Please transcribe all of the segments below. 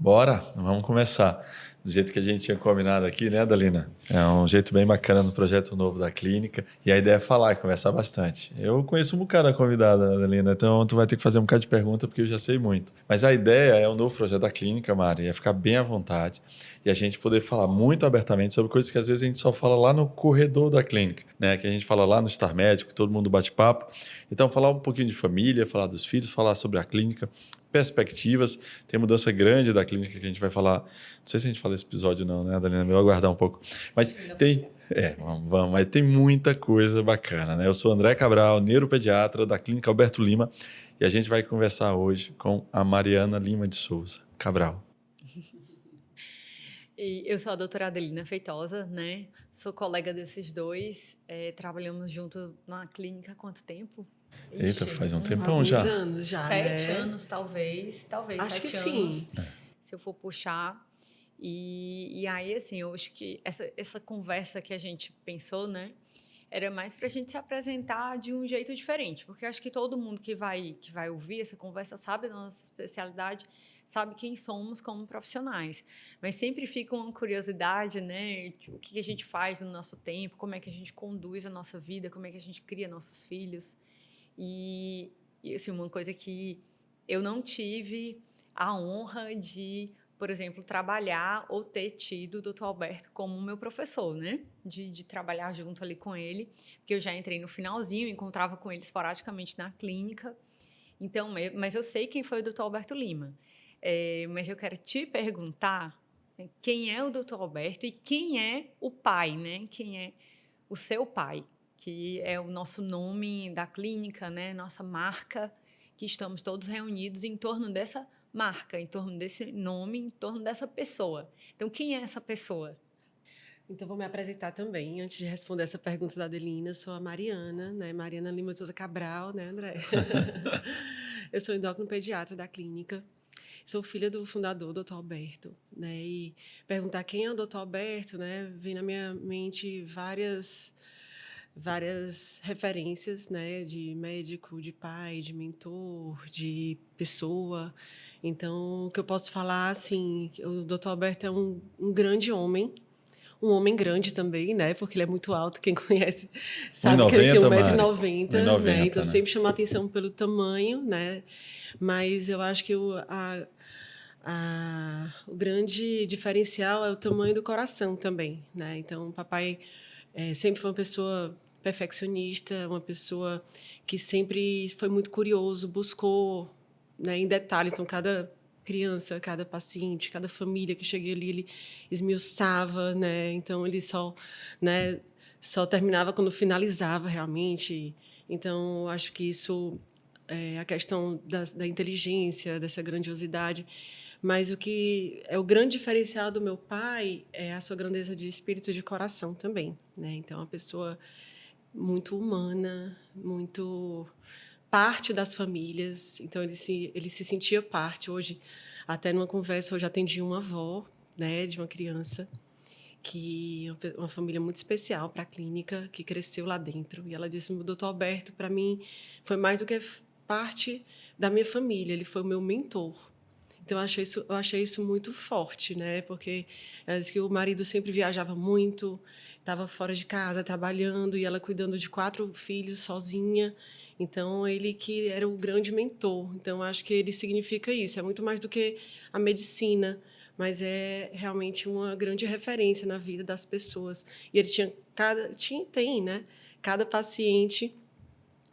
Bora, vamos começar. Do jeito que a gente tinha combinado aqui, né, Dalina? É um jeito bem bacana no projeto novo da clínica. E a ideia é falar, conversar bastante. Eu conheço um bocado a convidada, Dalina, então tu vai ter que fazer um bocado de pergunta porque eu já sei muito. Mas a ideia é o novo projeto da clínica, Mari, é ficar bem à vontade e a gente poder falar muito abertamente sobre coisas que às vezes a gente só fala lá no corredor da clínica, né? Que a gente fala lá no Star Médico, que todo mundo bate papo. Então, falar um pouquinho de família, falar dos filhos, falar sobre a clínica, perspectivas. Tem mudança grande da clínica que a gente vai falar. Não sei se a gente fala esse episódio não, né, Dalina? É melhor aguardar um pouco. Mas tem... vamos, mas tem muita coisa bacana, né? Eu sou André Cabral, neuropediatra da Clínica Alberto Lima, e a gente vai conversar hoje com a Mariana Lima de Souza Cabral. E eu sou a doutora Adelina Feitosa, né? Sou colega desses dois. Trabalhamos juntos na clínica há quanto tempo? Eita, Ixi, faz um tempão alguns já. anos já, 7 anos, talvez Acho que 7 anos, sim. se eu for puxar. E aí, assim, eu acho que essa conversa que a gente pensou, né? Era mais para a gente se apresentar de um jeito diferente, porque eu acho que todo mundo que vai ouvir essa conversa sabe da nossa especialidade, sabe quem somos como profissionais. Mas sempre fica uma curiosidade, né? O que a gente faz no nosso tempo, como é que a gente conduz a nossa vida, como é que a gente cria nossos filhos. E assim, uma coisa que eu não tive a honra de, por exemplo, trabalhar ou ter tido o Dr. Alberto como meu professor, né? De trabalhar junto ali com ele, porque eu já entrei no finalzinho, encontrava com ele esporadicamente na clínica. Então, mas eu sei quem foi o Dr. Alberto Lima. Mas eu quero te perguntar quem é o Dr. Alberto e quem é o pai, né? Quem é o seu pai, que é o nosso nome da clínica, né? Nossa marca, que estamos todos reunidos em torno dessa marca, em torno desse nome, em torno dessa pessoa. Então, quem é essa pessoa? Então, vou me apresentar também. Antes de responder essa pergunta da Adelina, sou a Mariana, né? Mariana Lima de Souza Cabral, né, André? Eu sou endocrinopediatra da clínica. Sou filha do fundador, Dr. Alberto, né? E perguntar quem é o Dr. Alberto, né? Vem na minha mente várias referências, né, de médico, de pai, de mentor, de pessoa. Então, o que eu posso falar, assim, o Dr. Alberto é um grande homem, um homem grande também, né, porque ele é muito alto, quem conhece sabe que ele tem 1,90 1,90 Mari. m, né, então 1,90, né? sempre chama atenção pelo tamanho, né, mas eu acho que o grande diferencial é o tamanho do coração também, né, então o papai sempre foi uma pessoa perfeccionista, uma pessoa que sempre foi muito curioso, buscou, né, em detalhes. Então, cada criança, cada paciente, cada família que cheguei ali, ele esmiuçava, né? Então, ele né, só terminava quando finalizava realmente. Então, acho que isso é a questão da inteligência, dessa grandiosidade. Mas o que é o grande diferencial do meu pai é a sua grandeza de espírito e de coração também, né? Então, uma pessoa muito humana, muito parte das famílias. Então, ele se sentia parte. Hoje, até numa conversa, hoje atendi uma avó, né, de uma criança que uma família muito especial para a clínica, que cresceu lá dentro. E ela disse: o doutor Alberto, para mim, foi mais do que parte da minha família, ele foi o meu mentor. Então, eu achei isso muito forte, né? Porque ela disse que o marido sempre viajava muito, estava fora de casa, trabalhando, e ela cuidando de 4 filhos sozinha. Então, ele que era o grande mentor. Então, acho que ele significa isso. É muito mais do que a medicina, mas é realmente uma grande referência na vida das pessoas. E ele tem, né? Cada paciente,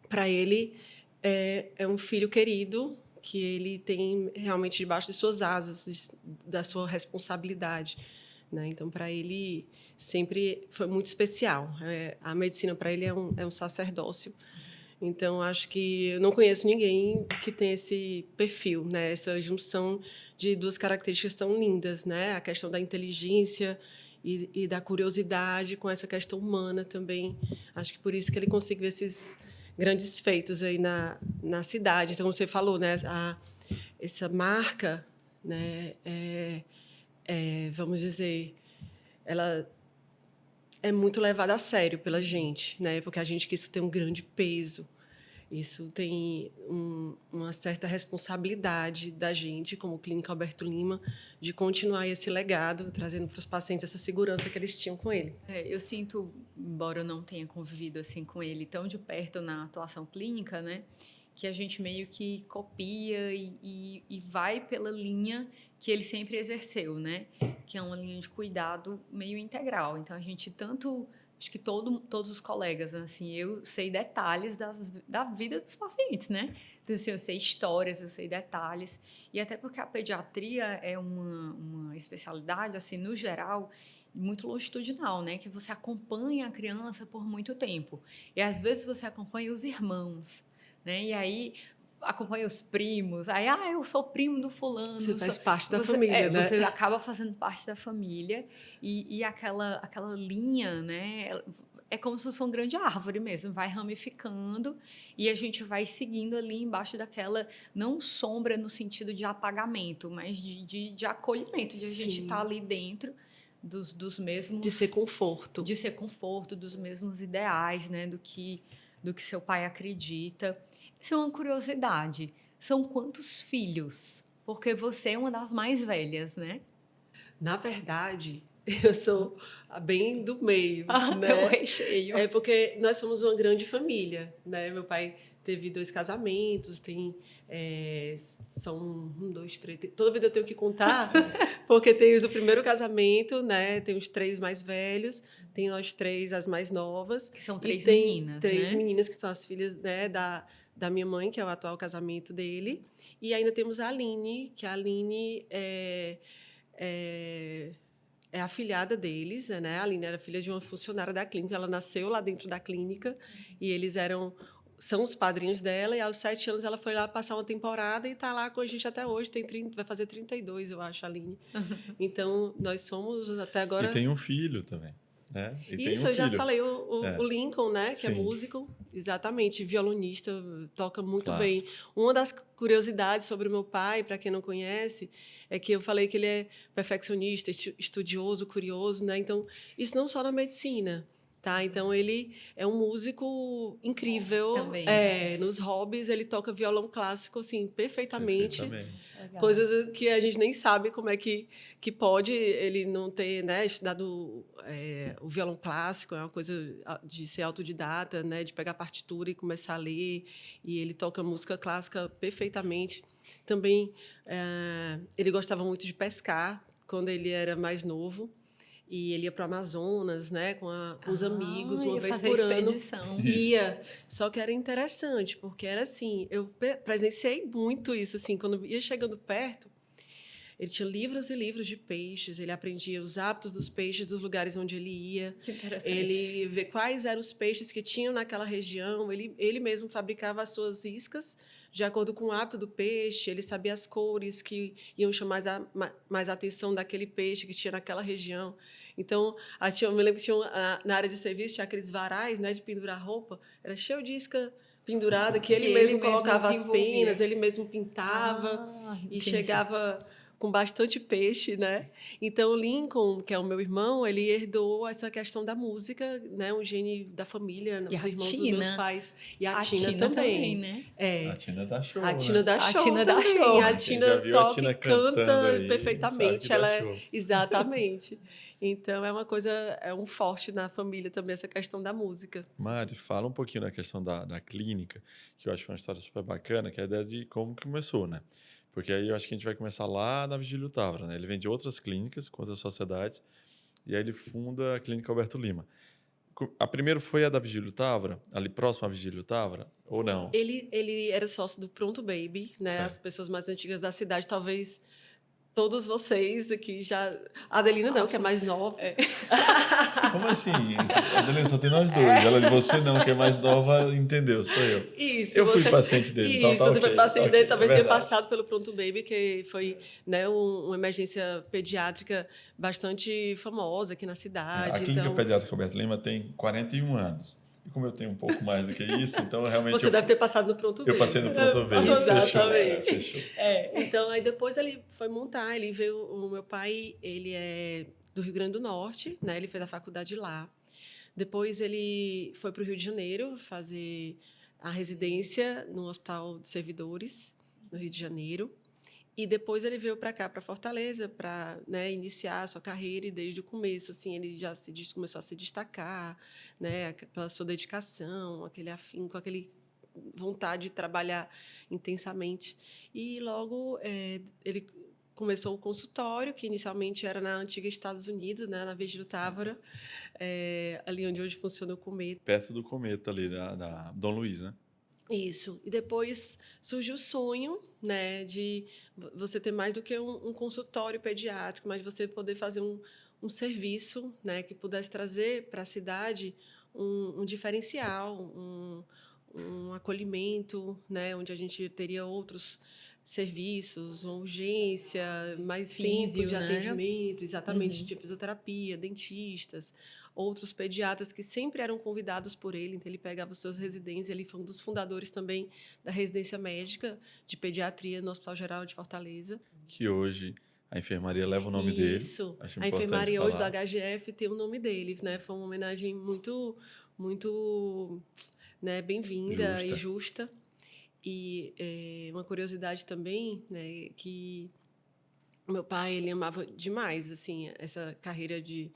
para ele, é um filho querido que ele tem realmente debaixo de suas asas, da sua responsabilidade, né? Então, para ele, sempre foi muito especial. A medicina, para ele, é um sacerdócio. Então, acho que eu não conheço ninguém que tenha esse perfil, né? Essa junção de 2 características tão lindas, né? A questão da inteligência e da curiosidade com essa questão humana também. Acho que por isso que ele conseguiu esses grandes feitos aí na cidade. Então, como você falou, né? Essa marca, né? Vamos dizer, ela é muito levada a sério pela gente, né? Porque a gente que isso tem um grande peso. Isso tem uma certa responsabilidade da gente, como Clínica Alberto Lima, de continuar esse legado, trazendo para os pacientes essa segurança que eles tinham com ele. Eu sinto, embora eu não tenha convivido assim com ele tão de perto na atuação clínica, né, que a gente meio que copia e vai pela linha que ele sempre exerceu, né, que é uma linha de cuidado meio integral. Então, a gente acho que todos os colegas, assim, eu sei detalhes da vida dos pacientes, né? Então, assim, eu sei histórias, eu sei detalhes. E até porque a pediatria é uma especialidade, assim, no geral, muito longitudinal, né? Que você acompanha a criança por muito tempo. E, às vezes, você acompanha os irmãos, né? E aí acompanha os primos, aí, eu sou primo do fulano. Você faz parte da família, né? Você acaba fazendo parte da família e aquela linha, né? É como se fosse uma grande árvore mesmo, vai ramificando e a gente vai seguindo ali embaixo daquela, não sombra no sentido de apagamento, mas de acolhimento, de a gente estar ali dentro dos mesmos... De ser conforto. De ser conforto, dos mesmos ideais, né? Do que seu pai acredita. Isso é uma curiosidade. São quantos filhos? Porque você é uma das mais velhas, né? Na verdade, eu sou a bem do meio, né? É o recheio. É porque nós somos uma grande família, né? Meu pai teve 2 casamentos, são 1, 2, 3... Toda vida eu tenho que contar, porque tem os do primeiro casamento, né? Tem os 3 mais velhos, tem nós 3, as mais novas. Que são 3 tem meninas, 3 né? meninas que são as filhas, né, da minha mãe, que é o atual casamento dele. E ainda temos a Aline, que a Aline é a afilhada deles, né? A Aline era filha de uma funcionária da clínica, ela nasceu lá dentro da clínica e eles são os padrinhos dela, e aos 7 anos ela foi lá passar uma temporada e está lá com a gente até hoje, vai fazer 32, eu acho, a Aline. Então, nós somos até agora... E tem um filho também. Né? Isso, eu já falei, o Lincoln, né, que é músico, exatamente, violonista, toca muito bem. Uma das curiosidades sobre o meu pai, para quem não conhece, é que eu falei que ele é perfeccionista, estudioso, curioso, né? Então, isso não só na medicina, tá? Então, ele é um músico incrível. Também. Nos hobbies, ele toca violão clássico, assim, perfeitamente. Legal. Coisas que a gente nem sabe como é que pode ele não ter, né, estudado o violão clássico. É uma coisa de ser autodidata, né, de pegar a partitura e começar a ler. E ele toca música clássica perfeitamente. Também, ele gostava muito de pescar quando ele era mais novo. E ele ia para o Amazonas, né, com os amigos, uma vez por ano. Ia. Só que era interessante, porque era assim, eu presenciei muito isso, assim, quando ia chegando perto, ele tinha livros e livros de peixes, ele aprendia os hábitos dos peixes dos lugares onde ele ia. Que interessante. Ele vê quais eram os peixes que tinham naquela região, ele mesmo fabricava as suas iscas de acordo com o hábito do peixe, ele sabia as cores que iam chamar mais a atenção daquele peixe que tinha naquela região. Então, eu me lembro que na área de serviço tinha aqueles varais, né, de pendurar roupa, era cheio de isca pendurada, que ele mesmo colocava as penas, ele mesmo pintava e chegava com bastante peixe, né? Então, o Lincoln, que é o meu irmão, ele herdou essa questão da música, né? Um gene da família, os irmãos dos meus pais. E a Tina também, né? A Tina dá show, A Tina dá show também. A Tina toca e canta aí, perfeitamente. Exatamente. Então, é uma coisa, é um forte na família também, essa questão da música. Mari, fala um pouquinho da questão da clínica, que eu acho uma história super bacana, que é a ideia de como começou, né? Porque aí eu acho que a gente vai começar lá na Vigílio Távora, né? Ele vem de outras clínicas, com outras sociedades, e aí ele funda a Clínica Alberto Lima. A primeira foi a da Vigílio Távora, ali próximo à Vigílio Távora, ou não? Ele era sócio do Pronto Baby, né? Certo. As pessoas mais antigas da cidade, talvez todos vocês aqui já... A Adelina não, que é mais nova. Como assim? A Adelina só tem nós dois. Ela de você não, que é mais nova, entendeu? Sou eu. Isso. Eu fui paciente dele. Isso, você foi paciente dele. Talvez tenha passado pelo Pronto Baby, que foi, né, uma emergência pediátrica bastante famosa aqui na cidade. A Clínica Pediátrica Alberto Lima tem 41 anos. E como eu tenho um pouco mais do que isso, então realmente... Você deve ter passado no Pronto Baby. Eu passei no Pronto Baby. Exatamente. Fechou. Então, aí depois ele foi montar, ele veio... O meu pai, ele é do Rio Grande do Norte, né? Ele fez a faculdade lá. Depois ele foi para o Rio de Janeiro fazer a residência no Hospital de Servidores, no Rio de Janeiro. E depois ele veio para cá, para Fortaleza, para, né, iniciar a sua carreira. E desde o começo, assim, ele já começou a se destacar, né, pela sua dedicação, aquele afinco, aquele vontade de trabalhar intensamente. E logo ele começou o consultório, que inicialmente era na antiga Estados Unidos, né, na Virgílio Távora, ali onde hoje funciona o Cometa. Perto do Cometa ali, da Dom Luiz, né? Isso. E depois surgiu o sonho, né, de você ter mais do que um consultório pediátrico, mas você poder fazer um serviço, né, que pudesse trazer para a cidade um diferencial, um acolhimento, né, onde a gente teria outros serviços, uma urgência, mais tempo de Físio, né? atendimento, exatamente, de fisioterapia, dentistas, outros pediatras que sempre eram convidados por ele, então ele pegava os seus residentes, ele foi um dos fundadores também da residência médica de pediatria no Hospital Geral de Fortaleza. Que hoje a enfermaria leva o nome dele. Isso, Acho a importante enfermaria hoje do falar. HGF tem o nome dele, né? Foi uma homenagem muito, né, bem-vinda e justa. E uma curiosidade também, né, que meu pai, ele amava demais, assim, essa carreira de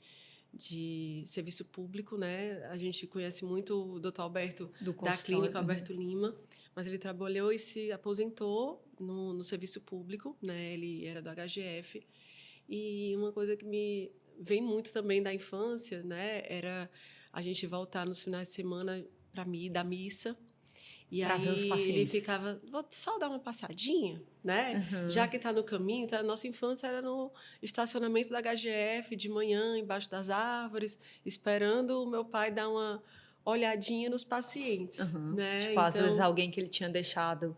serviço público, né? A gente conhece muito o Dr. Alberto da Clínica Alberto Lima, mas ele trabalhou e se aposentou no serviço público, né? Ele era do HGF. E uma coisa que me vem muito também da infância, né, era a gente voltar nos finais de semana para da missa. E pra aí ver os pacientes. ele ficava, vou só dar uma passadinha, né? Já que está no caminho, então a nossa infância era no estacionamento da HGF, de manhã, embaixo das árvores, esperando o meu pai dar uma olhadinha nos pacientes, né? Tipo, às vezes alguém que ele tinha deixado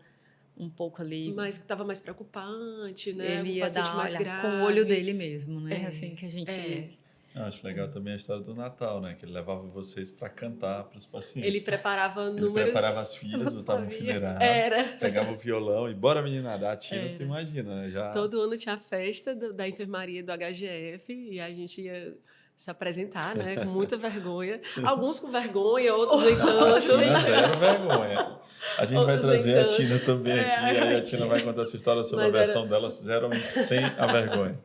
um pouco ali, mas que estava mais preocupante, né? ele Um ia paciente dar mais olhar grave. com o olho dele mesmo, né? Assim que a gente... Acho legal também a história do Natal, né? Que ele levava vocês para cantar para os pacientes. Ele preparava números... Ele preparava as filhas, botava um funeral, pegava o violão e bora meninada. A Tina, tu imagina, né? Já... Todo ano tinha a festa da enfermaria do HGF e a gente ia se apresentar, né? Com muita vergonha. Alguns com vergonha, outros nem tanto. A Tina zero vergonha. A gente vai trazer a Tina também aqui, aí a Tina vai contar essa história sobre a versão dela zero, sem a vergonha.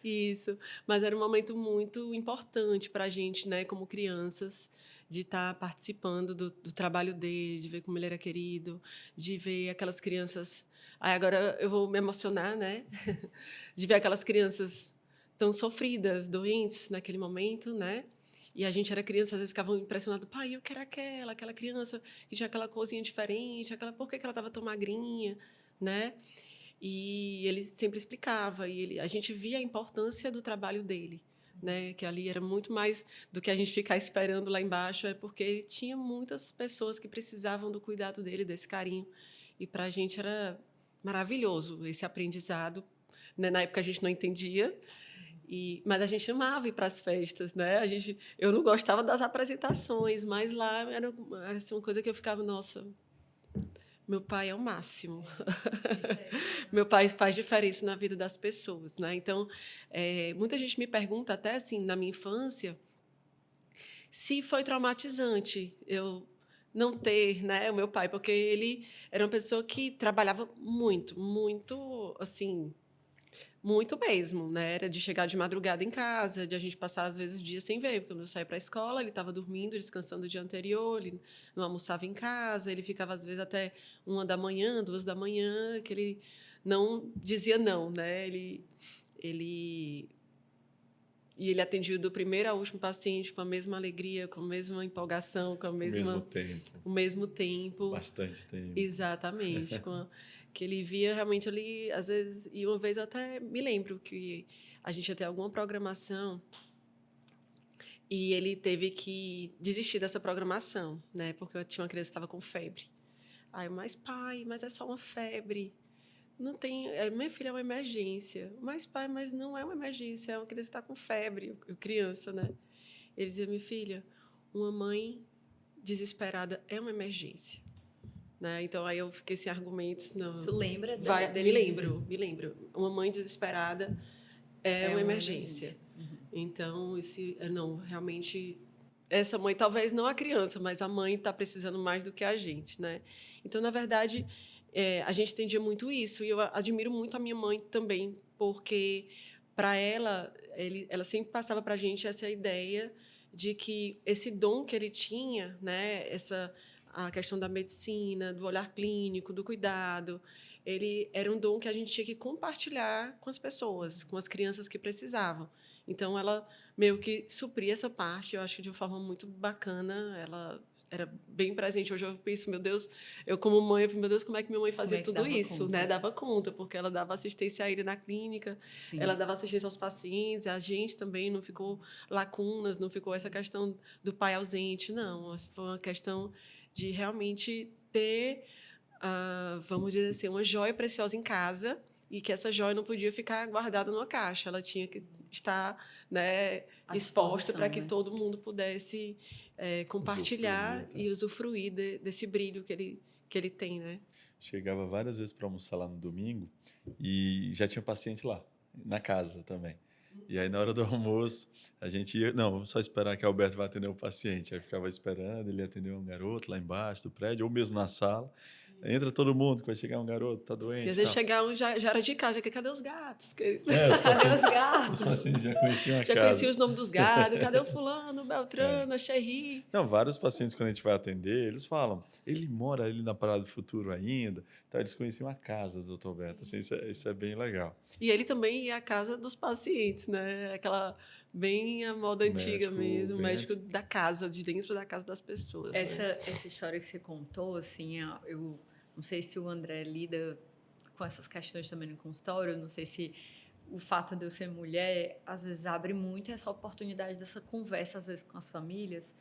Isso, mas era um momento muito importante para a gente, né, como crianças, de estar participando do trabalho dele, de ver como ele era querido, de ver aquelas crianças... Aí agora eu vou me emocionar, né? De ver aquelas crianças tão sofridas, doentes naquele momento, né? E a gente era criança, às vezes ficavam impressionados, pai, eu quero aquela criança que tinha aquela coisinha diferente, por que ela estava tão magrinha, né? E ele sempre explicava, e a gente via a importância do trabalho dele, né? Que ali era muito mais do que a gente ficar esperando lá embaixo, é porque ele tinha muitas pessoas que precisavam do cuidado dele, desse carinho. E para a gente era maravilhoso esse aprendizado, né? Na época a gente não entendia, mas a gente amava ir para as festas, né? Eu não gostava das apresentações, mas lá era assim, uma coisa que eu ficava, nossa, meu pai é o máximo. Meu pai faz diferença na vida das pessoas, né? Então, muita gente me pergunta, até assim, na minha infância, se foi traumatizante eu não ter, né, o meu pai, porque ele era uma pessoa que trabalhava muito, assim, muito mesmo, né? Era de chegar de madrugada em casa, de a gente passar, às vezes, dias sem ver. Porque quando eu saía para a escola, ele estava dormindo, descansando o dia anterior, ele não almoçava em casa, ele ficava, às vezes, até 1h, 2h, que ele não dizia não, né? E ele atendia do primeiro ao último paciente com a mesma alegria, com a mesma empolgação, com a mesma... O mesmo tempo. Bastante tempo. Exatamente. Que ele via realmente ali, às vezes... E uma vez eu até me lembro que a gente ia ter alguma programação e ele teve que desistir dessa programação, né? Porque tinha uma criança que estava com febre. Aí, mas pai, mas é só uma febre. Não tem... minha filha é uma emergência. Mas, pai, mas não é uma emergência, é uma criança que está com febre. Criança, né? Ele dizia, minha filha, uma mãe desesperada é uma emergência. Né? Então, aí eu fiquei sem argumentos. Não, tu lembra dele? Me lembro. Uma mãe desesperada é uma emergência. Então, realmente essa mãe, talvez não a criança, mas a mãe está precisando mais do que a gente, né? Então, na verdade, a gente entendia muito isso. E eu admiro muito a minha mãe também, porque, para ela, ela sempre passava para a gente essa ideia de que esse dom que ele tinha, né? A questão da medicina, do olhar clínico, do cuidado, ele era um dom que a gente tinha que compartilhar com as pessoas, com as crianças que precisavam. Então, ela meio que supria essa parte, eu acho que de uma forma muito bacana. Ela era bem presente. Hoje eu penso, meu Deus, eu como mãe, eu fico, meu Deus, como é que minha mãe fazia tudo isso, conta? né? Dava conta, porque ela dava assistência a ele na clínica, Sim. ela dava assistência aos pacientes, a gente também não ficou lacunas, não ficou essa questão do pai ausente, não. Foi uma questão de realmente ter, vamos dizer assim, uma joia preciosa em casa, e que essa joia não podia ficar guardada numa caixa, ela tinha que estar, né, exposta para que todo mundo pudesse compartilhar e usufruir desse brilho que ele tem, né? Chegava várias vezes para almoçar lá no domingo e já tinha paciente lá, na casa também. E aí, na hora do almoço, a gente ia... Não, vamos só esperar que a Alberto vai atender o paciente. Aí ficava esperando, ele ia atender um garoto lá embaixo do prédio, ou mesmo na sala. Entra todo mundo, que vai chegar um garoto, tá doente. E às vezes chegar um já era de casa, cadê os gatos? Cadê os gatos? Os pacientes já conheciam a casa. Já conheciam os nomes dos gatos, cadê o fulano, o Beltrano, a Xerri? Não, vários pacientes, quando a gente vai atender, eles falam, ele mora ali na Parada do Futuro ainda. Então, eles conheciam a casa do Dr. Beto. Assim, isso é bem legal. E ele também ia à casa dos pacientes, né? Aquela bem a moda antiga mesmo, médico da casa, de dentro da casa das pessoas. Essa história que você contou, assim, eu não sei se o André lida com essas questões também no consultório, não sei se o fato de eu ser mulher, às vezes, abre muito essa oportunidade dessa conversa, às vezes, com as famílias,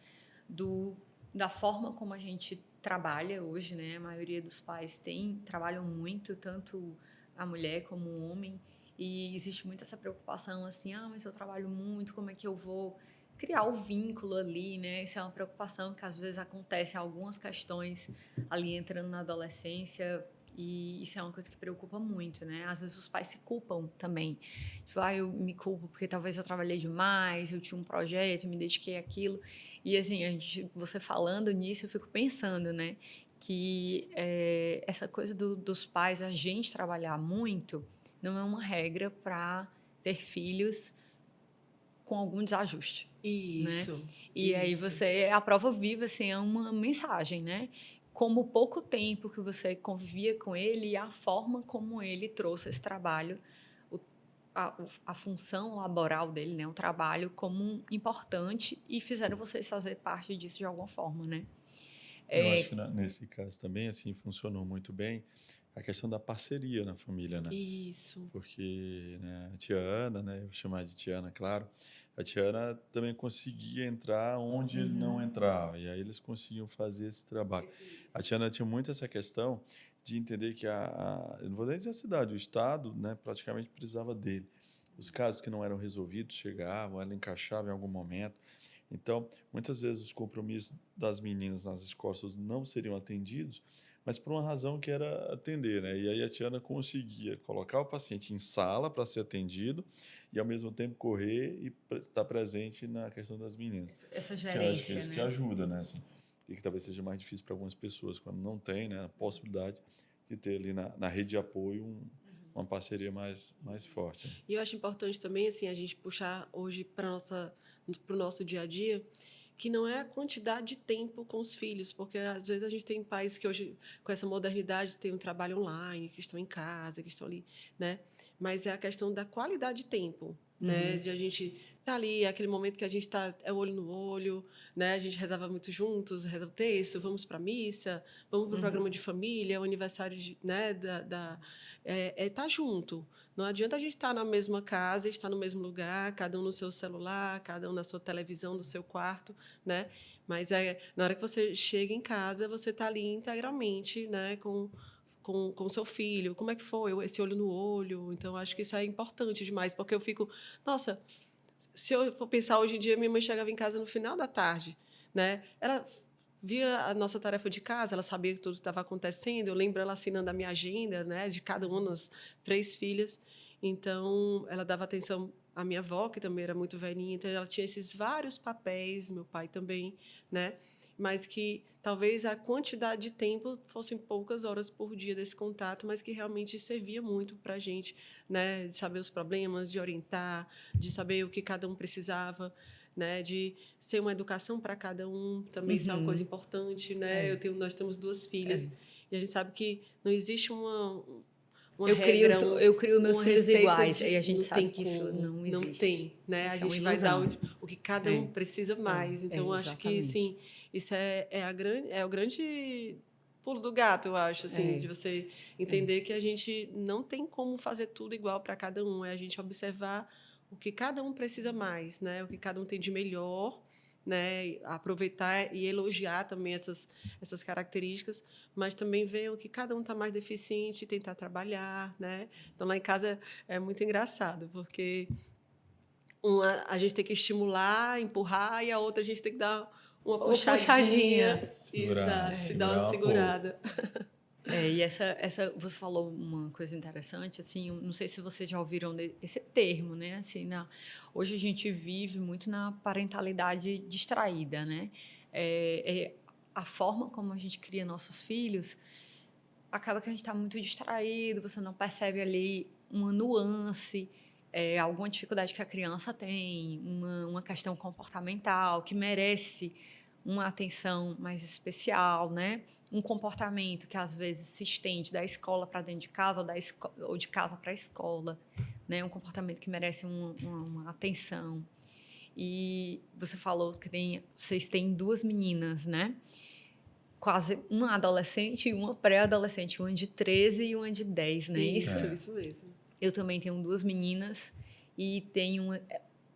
da forma como a gente trabalha hoje, né? A maioria dos pais trabalham muito, tanto a mulher como o homem, e existe muito essa preocupação, assim, mas eu trabalho muito, como é que eu vou criar o vínculo ali, né? Isso é uma preocupação que às vezes acontece em algumas questões ali entrando na adolescência, e isso é uma coisa que preocupa muito, né? Às vezes os pais se culpam também. Tipo, eu me culpo porque talvez eu trabalhei demais, eu tinha um projeto, me dediquei àquilo. E assim, você falando nisso, eu fico pensando, né? Que essa coisa dos pais, a gente trabalhar muito, não é uma regra para ter filhos com algum desajuste. Isso. Né? E aí a prova viva, assim, é uma mensagem, né? Como o pouco tempo que você convivia com ele e a forma como ele trouxe esse trabalho, a função laboral dele, né? O trabalho como importante, e fizeram vocês fazer parte disso de alguma forma, né? Eu acho que nesse caso também, assim, funcionou muito bem a questão da parceria na família, né? Isso. Porque, né, a tia Ana, né, eu vou chamar de tia Ana, claro, a tia Ana também conseguia entrar onde ele não entrava, e aí eles conseguiam fazer esse trabalho. A tia Ana tinha muito essa questão de entender que eu não vou nem dizer a cidade, o Estado, né, praticamente precisava dele. Os casos que não eram resolvidos chegavam, ela encaixava em algum momento. Então, muitas vezes os compromissos das meninas nas escolas não seriam atendidos, mas por uma razão que era atender, né? E aí a Tiana conseguia colocar o paciente em sala para ser atendido e, ao mesmo tempo, correr e estar presente na questão das meninas. Essa gerência, eu acho que é isso, né? que ajuda, né? Assim, e que talvez seja mais difícil para algumas pessoas, quando não tem, né, a possibilidade de ter ali na rede de apoio uma parceria mais forte. Né? E eu acho importante também, assim, a gente puxar hoje para o nosso dia a dia, que não é a quantidade de tempo com os filhos, porque às vezes a gente tem pais que hoje, com essa modernidade, têm um trabalho online, que estão em casa, que estão ali, né? Mas é a questão da qualidade de tempo, né? De a gente estar ali, aquele momento que a gente está olho no olho, né? A gente rezava muito juntos, reza o texto, vamos para a missa, vamos para o programa de família, o aniversário né? Tá junto. Não adianta a gente estar na mesma casa, estar no mesmo lugar, cada um no seu celular, cada um na sua televisão, no seu quarto, né? Mas na hora que você chega em casa, você está ali integralmente, né? Com seu filho. Como é que foi? Esse olho no olho. Então, acho que isso é importante demais, porque eu fico... Nossa, se eu for pensar hoje em dia, minha mãe chegava em casa no final da tarde, né? Ela via a nossa tarefa de casa, ela sabia que tudo estava acontecendo. Eu lembro ela assinando a minha agenda, né, de cada uma das 3 filhas. Então, ela dava atenção a minha avó, que também era muito velhinha, então ela tinha esses vários papéis, meu pai também, né? Mas que talvez a quantidade de tempo fossem poucas horas por dia desse contato, mas que realmente servia muito para a gente, né? De saber os problemas, de orientar, de saber o que cada um precisava, né? De ser uma educação para cada um, também isso é uma coisa importante, né? Nós temos 2 filhas e a gente sabe que não existe uma regra, Eu crio meus uma filhos receita iguais, e a gente não sabe tem que isso como, não não existe. tem, né? Isso A é uma gente vai dar ilusão. o que cada um precisa mais. Então, eu acho que, exatamente. sim, isso é o grande pulo do gato, eu acho, assim, de você entender que a gente não tem como fazer tudo igual para cada um, é a gente observar o que cada um precisa mais, né? O que cada um tem de melhor, né? Aproveitar e elogiar também essas características, mas também ver o que cada um está mais deficiente e tentar trabalhar, né? Então, lá em casa é muito engraçado, porque a gente tem que estimular, empurrar, e a outra a gente tem que dar uma puxadinha. Segurar, Exato, se dar uma segurar um pouco. segurada. E você falou uma coisa interessante, assim, eu não sei se vocês já ouviram esse termo, né? Assim, hoje a gente vive muito na parentalidade distraída, né? A forma como a gente cria nossos filhos acaba que a gente está muito distraído, você não percebe ali uma nuance, alguma dificuldade que a criança tem, uma questão comportamental que merece uma atenção mais especial, né? Um comportamento que às vezes se estende da escola para dentro de casa ou de casa para a escola, né? Um comportamento que merece uma atenção. E você falou que vocês têm 2 meninas, né? Quase uma adolescente e uma pré-adolescente, uma de 13 e uma de 10, né? Isso mesmo. Eu também tenho 2 meninas e tenho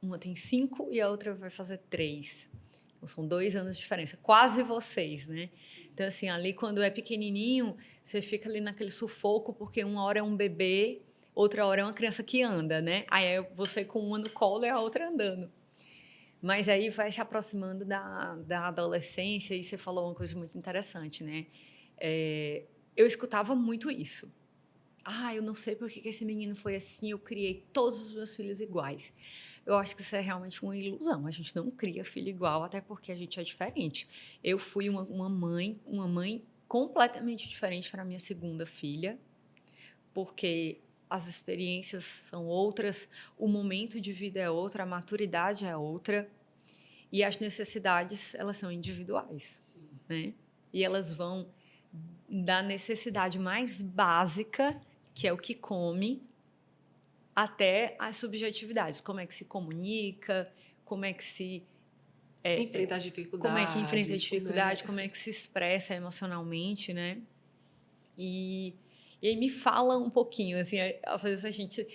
uma tem 5 e a outra vai fazer 3. Então, são 2 anos de diferença, quase vocês, né? Então, assim, ali quando é pequenininho, você fica ali naquele sufoco, porque uma hora é um bebê, outra hora é uma criança que anda, né? Aí é você com uma no colo e a outra andando. Mas aí vai se aproximando da adolescência e você falou uma coisa muito interessante, né? Eu escutava muito isso. Eu não sei por que esse menino foi assim, eu criei todos os meus filhos iguais. Eu acho que isso é realmente uma ilusão. A gente não cria filho igual, até porque a gente é diferente. Eu fui uma mãe completamente diferente para minha segunda filha, porque as experiências são outras, o momento de vida é outro, a maturidade é outra, e as necessidades, elas são individuais, né? E elas vão da necessidade mais básica, que é o que come, até as subjetividades, como é que se comunica, como é que se enfrenta as dificuldades. Como é que enfrenta a dificuldade, né? como é que se expressa emocionalmente, né? E aí me fala um pouquinho, assim, às vezes a gente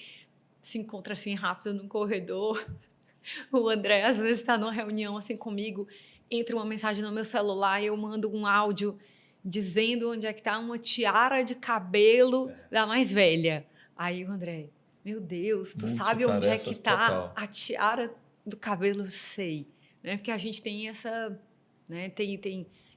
se encontra assim rápido no corredor, o André às vezes está numa reunião assim comigo, entra uma mensagem no meu celular e eu mando um áudio dizendo onde é que está uma tiara de cabelo da mais velha. Aí o André, meu Deus, tu sabe onde é que está a tiara do cabelo? Eu sei, né? Porque a gente tem essa, né?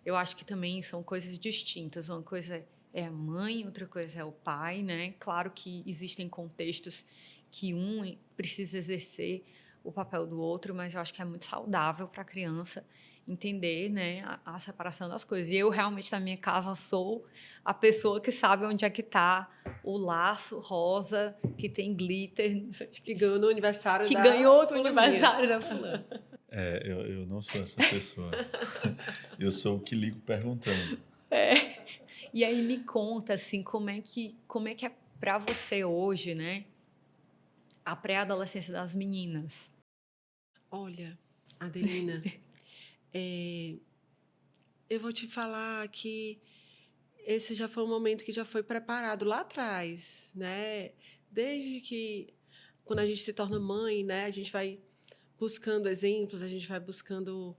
Eu acho que também são coisas distintas. Uma coisa é a mãe, outra coisa é o pai, né? Claro que existem contextos que um precisa exercer o papel do outro, mas eu acho que é muito saudável para a criança entender, né, a separação das coisas. E eu realmente na minha casa sou a pessoa que sabe onde é que está o laço rosa que tem glitter, que ganhou no aniversário que da ganhou no fulaninha. aniversário da fulana. Eu não sou essa pessoa. Eu sou o que ligo perguntando. E aí me conta assim como é que é para você hoje, né, a pré-adolescência das meninas. Olha, Adelina, eu vou te falar que esse já foi um momento que já foi preparado lá atrás, né? Desde que, quando a gente se torna mãe, né? A gente vai buscando exemplos, a gente vai buscando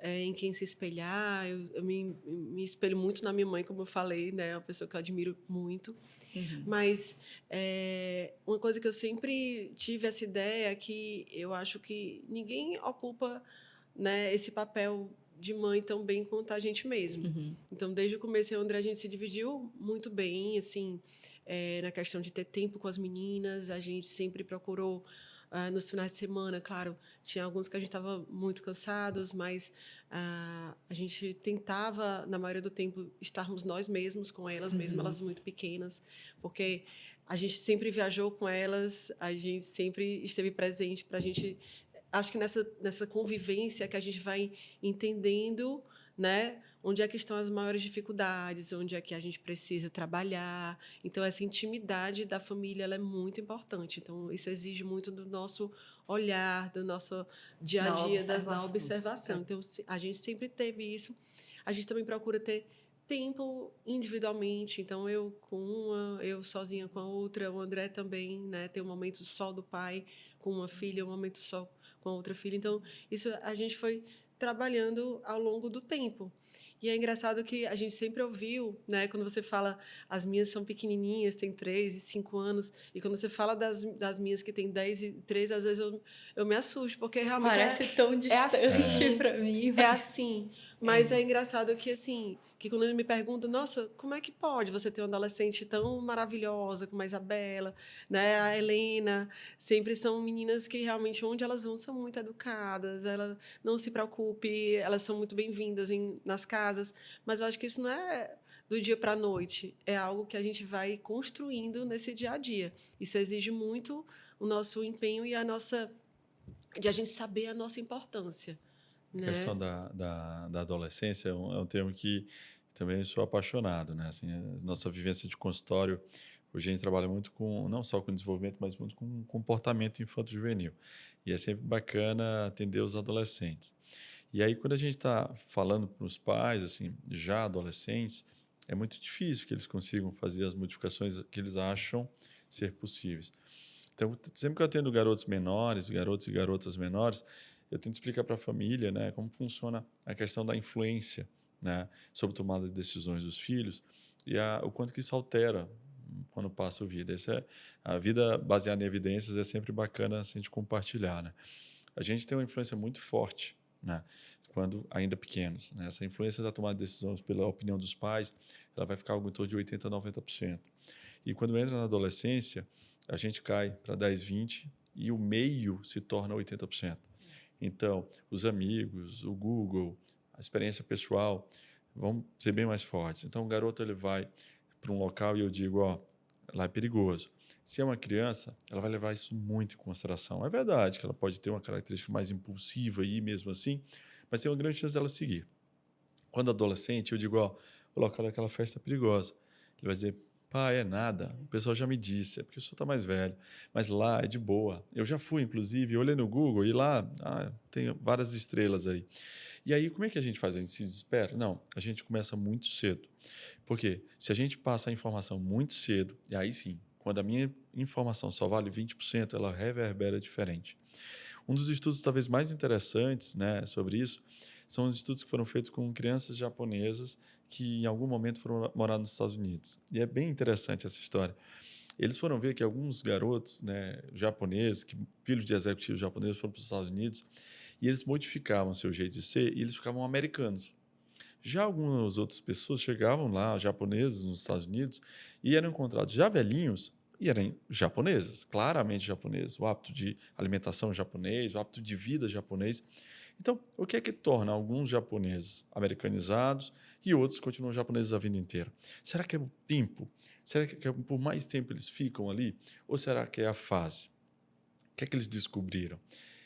em quem se espelhar. Eu me espelho muito na minha mãe, como eu falei, né? É uma pessoa que eu admiro muito. Uhum. Mas uma coisa que eu sempre tive essa ideia é que eu acho que ninguém ocupa, né, esse papel de mãe tão bem quanto a gente mesmo. Uhum. Então, desde o começo, eu e o André, a gente se dividiu muito bem, assim, na questão de ter tempo com as meninas. A gente sempre procurou nos finais de semana, claro, tinha alguns que a gente estava muito cansados, mas a gente tentava, na maioria do tempo, estarmos nós mesmos com elas, mesmo elas muito pequenas, porque a gente sempre viajou com elas, a gente sempre esteve presente para a gente. Acho que nessa convivência que a gente vai entendendo, né, onde é que estão as maiores dificuldades, onde é que a gente precisa trabalhar. Então, essa intimidade da família ela é muito importante. Então, isso exige muito do nosso olhar, do nosso dia a dia, da observação. Então, a gente sempre teve isso. A gente também procura ter tempo individualmente. Então, eu com uma, eu sozinha com a outra, o André também, né, ter um momento só do pai com uma filha, um momento só com a outra filha. Então, isso a gente foi trabalhando ao longo do tempo. E é engraçado que a gente sempre ouviu, né, quando você fala, as minhas são pequenininhas, têm 3 e 5 anos, e quando você fala das minhas que têm 10 e 3, às vezes eu me assusto, porque realmente parece tão distante assim, para mim. é assim. Mas é engraçado que, assim, que quando ele me pergunta, nossa, como é que pode você ter uma adolescente tão maravilhosa como a Isabela, né, a Helena, sempre são meninas que realmente onde elas vão são muito educadas, ela não se preocupe, elas são muito bem-vindas nas casas, mas eu acho que isso não é do dia para a noite, é algo que a gente vai construindo nesse dia a dia. Isso exige muito o nosso empenho e de a gente saber a nossa importância. A Né? questão da adolescência é um termo que também sou apaixonado, né? Assim, a nossa vivência de consultório, hoje a gente trabalha muito com, não só com desenvolvimento, mas muito com comportamento infanto-juvenil. E é sempre bacana atender os adolescentes. E aí, quando a gente está falando para os pais, assim, já adolescentes, é muito difícil que eles consigam fazer as modificações que eles acham ser possíveis. Então, sempre que eu atendo garotos menores, garotos e garotas menores, eu tento explicar para a família, né, como funciona a questão da influência, né, sobre tomada de decisões dos filhos e o quanto que isso altera quando passa a vida. A vida baseada em evidências é sempre bacana assim, de compartilhar, né? A gente tem uma influência muito forte, né, quando ainda pequenos, né? Essa influência da tomada de decisões pela opinião dos pais, ela vai ficar algo em torno de 80% a 90%. E quando entra na adolescência, a gente cai para 10, 20 e o meio se torna 80%. Então, os amigos, o Google, a experiência pessoal vão ser bem mais fortes. Então, o garoto ele vai para um local e eu digo, ó, lá é perigoso. Se é uma criança, ela vai levar isso muito em consideração. É verdade que ela pode ter uma característica mais impulsiva e mesmo assim, mas tem uma grande chance dela seguir. Quando adolescente, eu digo, ó, o local daquela festa é perigosa. Ele vai dizer, pai, é nada, o pessoal já me disse, é porque o senhor está mais velho, mas lá é de boa. Eu já fui, inclusive, eu olhei no Google e lá tem várias estrelas aí. E aí, como é que a gente faz? A gente se desespera? Não, a gente começa muito cedo. Porque se a gente passa a informação muito cedo, e aí sim, quando a minha informação só vale 20%, ela reverbera diferente. Um dos estudos talvez mais interessantes, né, sobre isso são os estudos que foram feitos com crianças japonesas que em algum momento foram morar nos Estados Unidos. E é bem interessante essa história. Eles foram ver que alguns garotos, né, japoneses, filhos de executivos japoneses, foram para os Estados Unidos e eles modificavam seu jeito de ser e eles ficavam americanos. Já algumas outras pessoas chegavam lá, japoneses nos Estados Unidos, e eram encontrados já velhinhos e eram japoneses, claramente japoneses, o hábito de alimentação japonês, o hábito de vida japonês. Então, o que é que torna alguns japoneses americanizados e outros continuam japoneses a vida inteira? Será que é o tempo? Será que por mais tempo eles ficam ali? Ou será que é a fase? O que é que eles descobriram?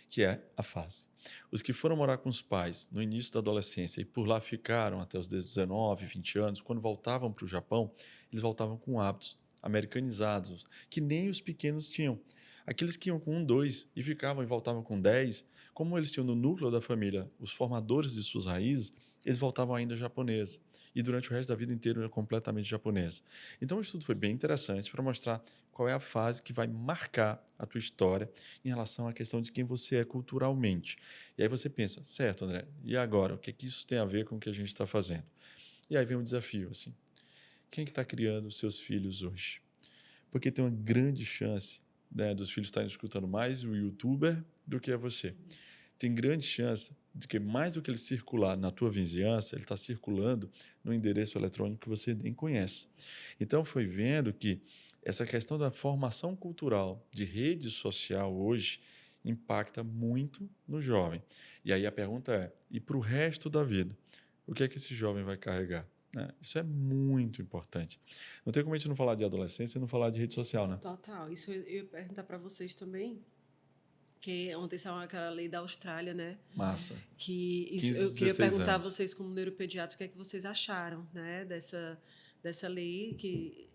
Que é a fase. Os que foram morar com os pais no início da adolescência e por lá ficaram até os 19, 20 anos, quando voltavam para o Japão, eles voltavam com hábitos americanizados, que nem os pequenos tinham. Aqueles que iam com 1, 2 e ficavam e voltavam com 10, como eles tinham no núcleo da família os formadores de suas raízes, eles voltavam ainda japoneses. E durante o resto da vida inteira eram completamente japoneses. Então o estudo foi bem interessante para mostrar qual é a fase que vai marcar a tua história em relação à questão de quem você é culturalmente. E aí você pensa, certo, André, e agora? O que é que isso tem a ver com o que a gente está fazendo? E aí vem um desafio, assim. Quem é que está criando os seus filhos hoje? Porque tem uma grande chance, né, dos filhos estarem escutando mais o youtuber do que é você. Tem grande chance de que mais do que ele circular na tua vizinhança, ele está circulando no endereço eletrônico que você nem conhece. Então, foi vendo que essa questão da formação cultural de rede social hoje impacta muito no jovem. E aí a pergunta é, e para o resto da vida? O que é que esse jovem vai carregar? Né? Isso é muito importante. Não tem como a gente não falar de adolescência e não falar de rede social, né? Total. Isso eu ia perguntar para vocês também, que ontem saiu aquela lei da Austrália, né? Massa. Que isso, 15, eu queria 16 perguntar anos. a vocês, como neuropediatra, o que é que vocês acharam, né? Dessa lei que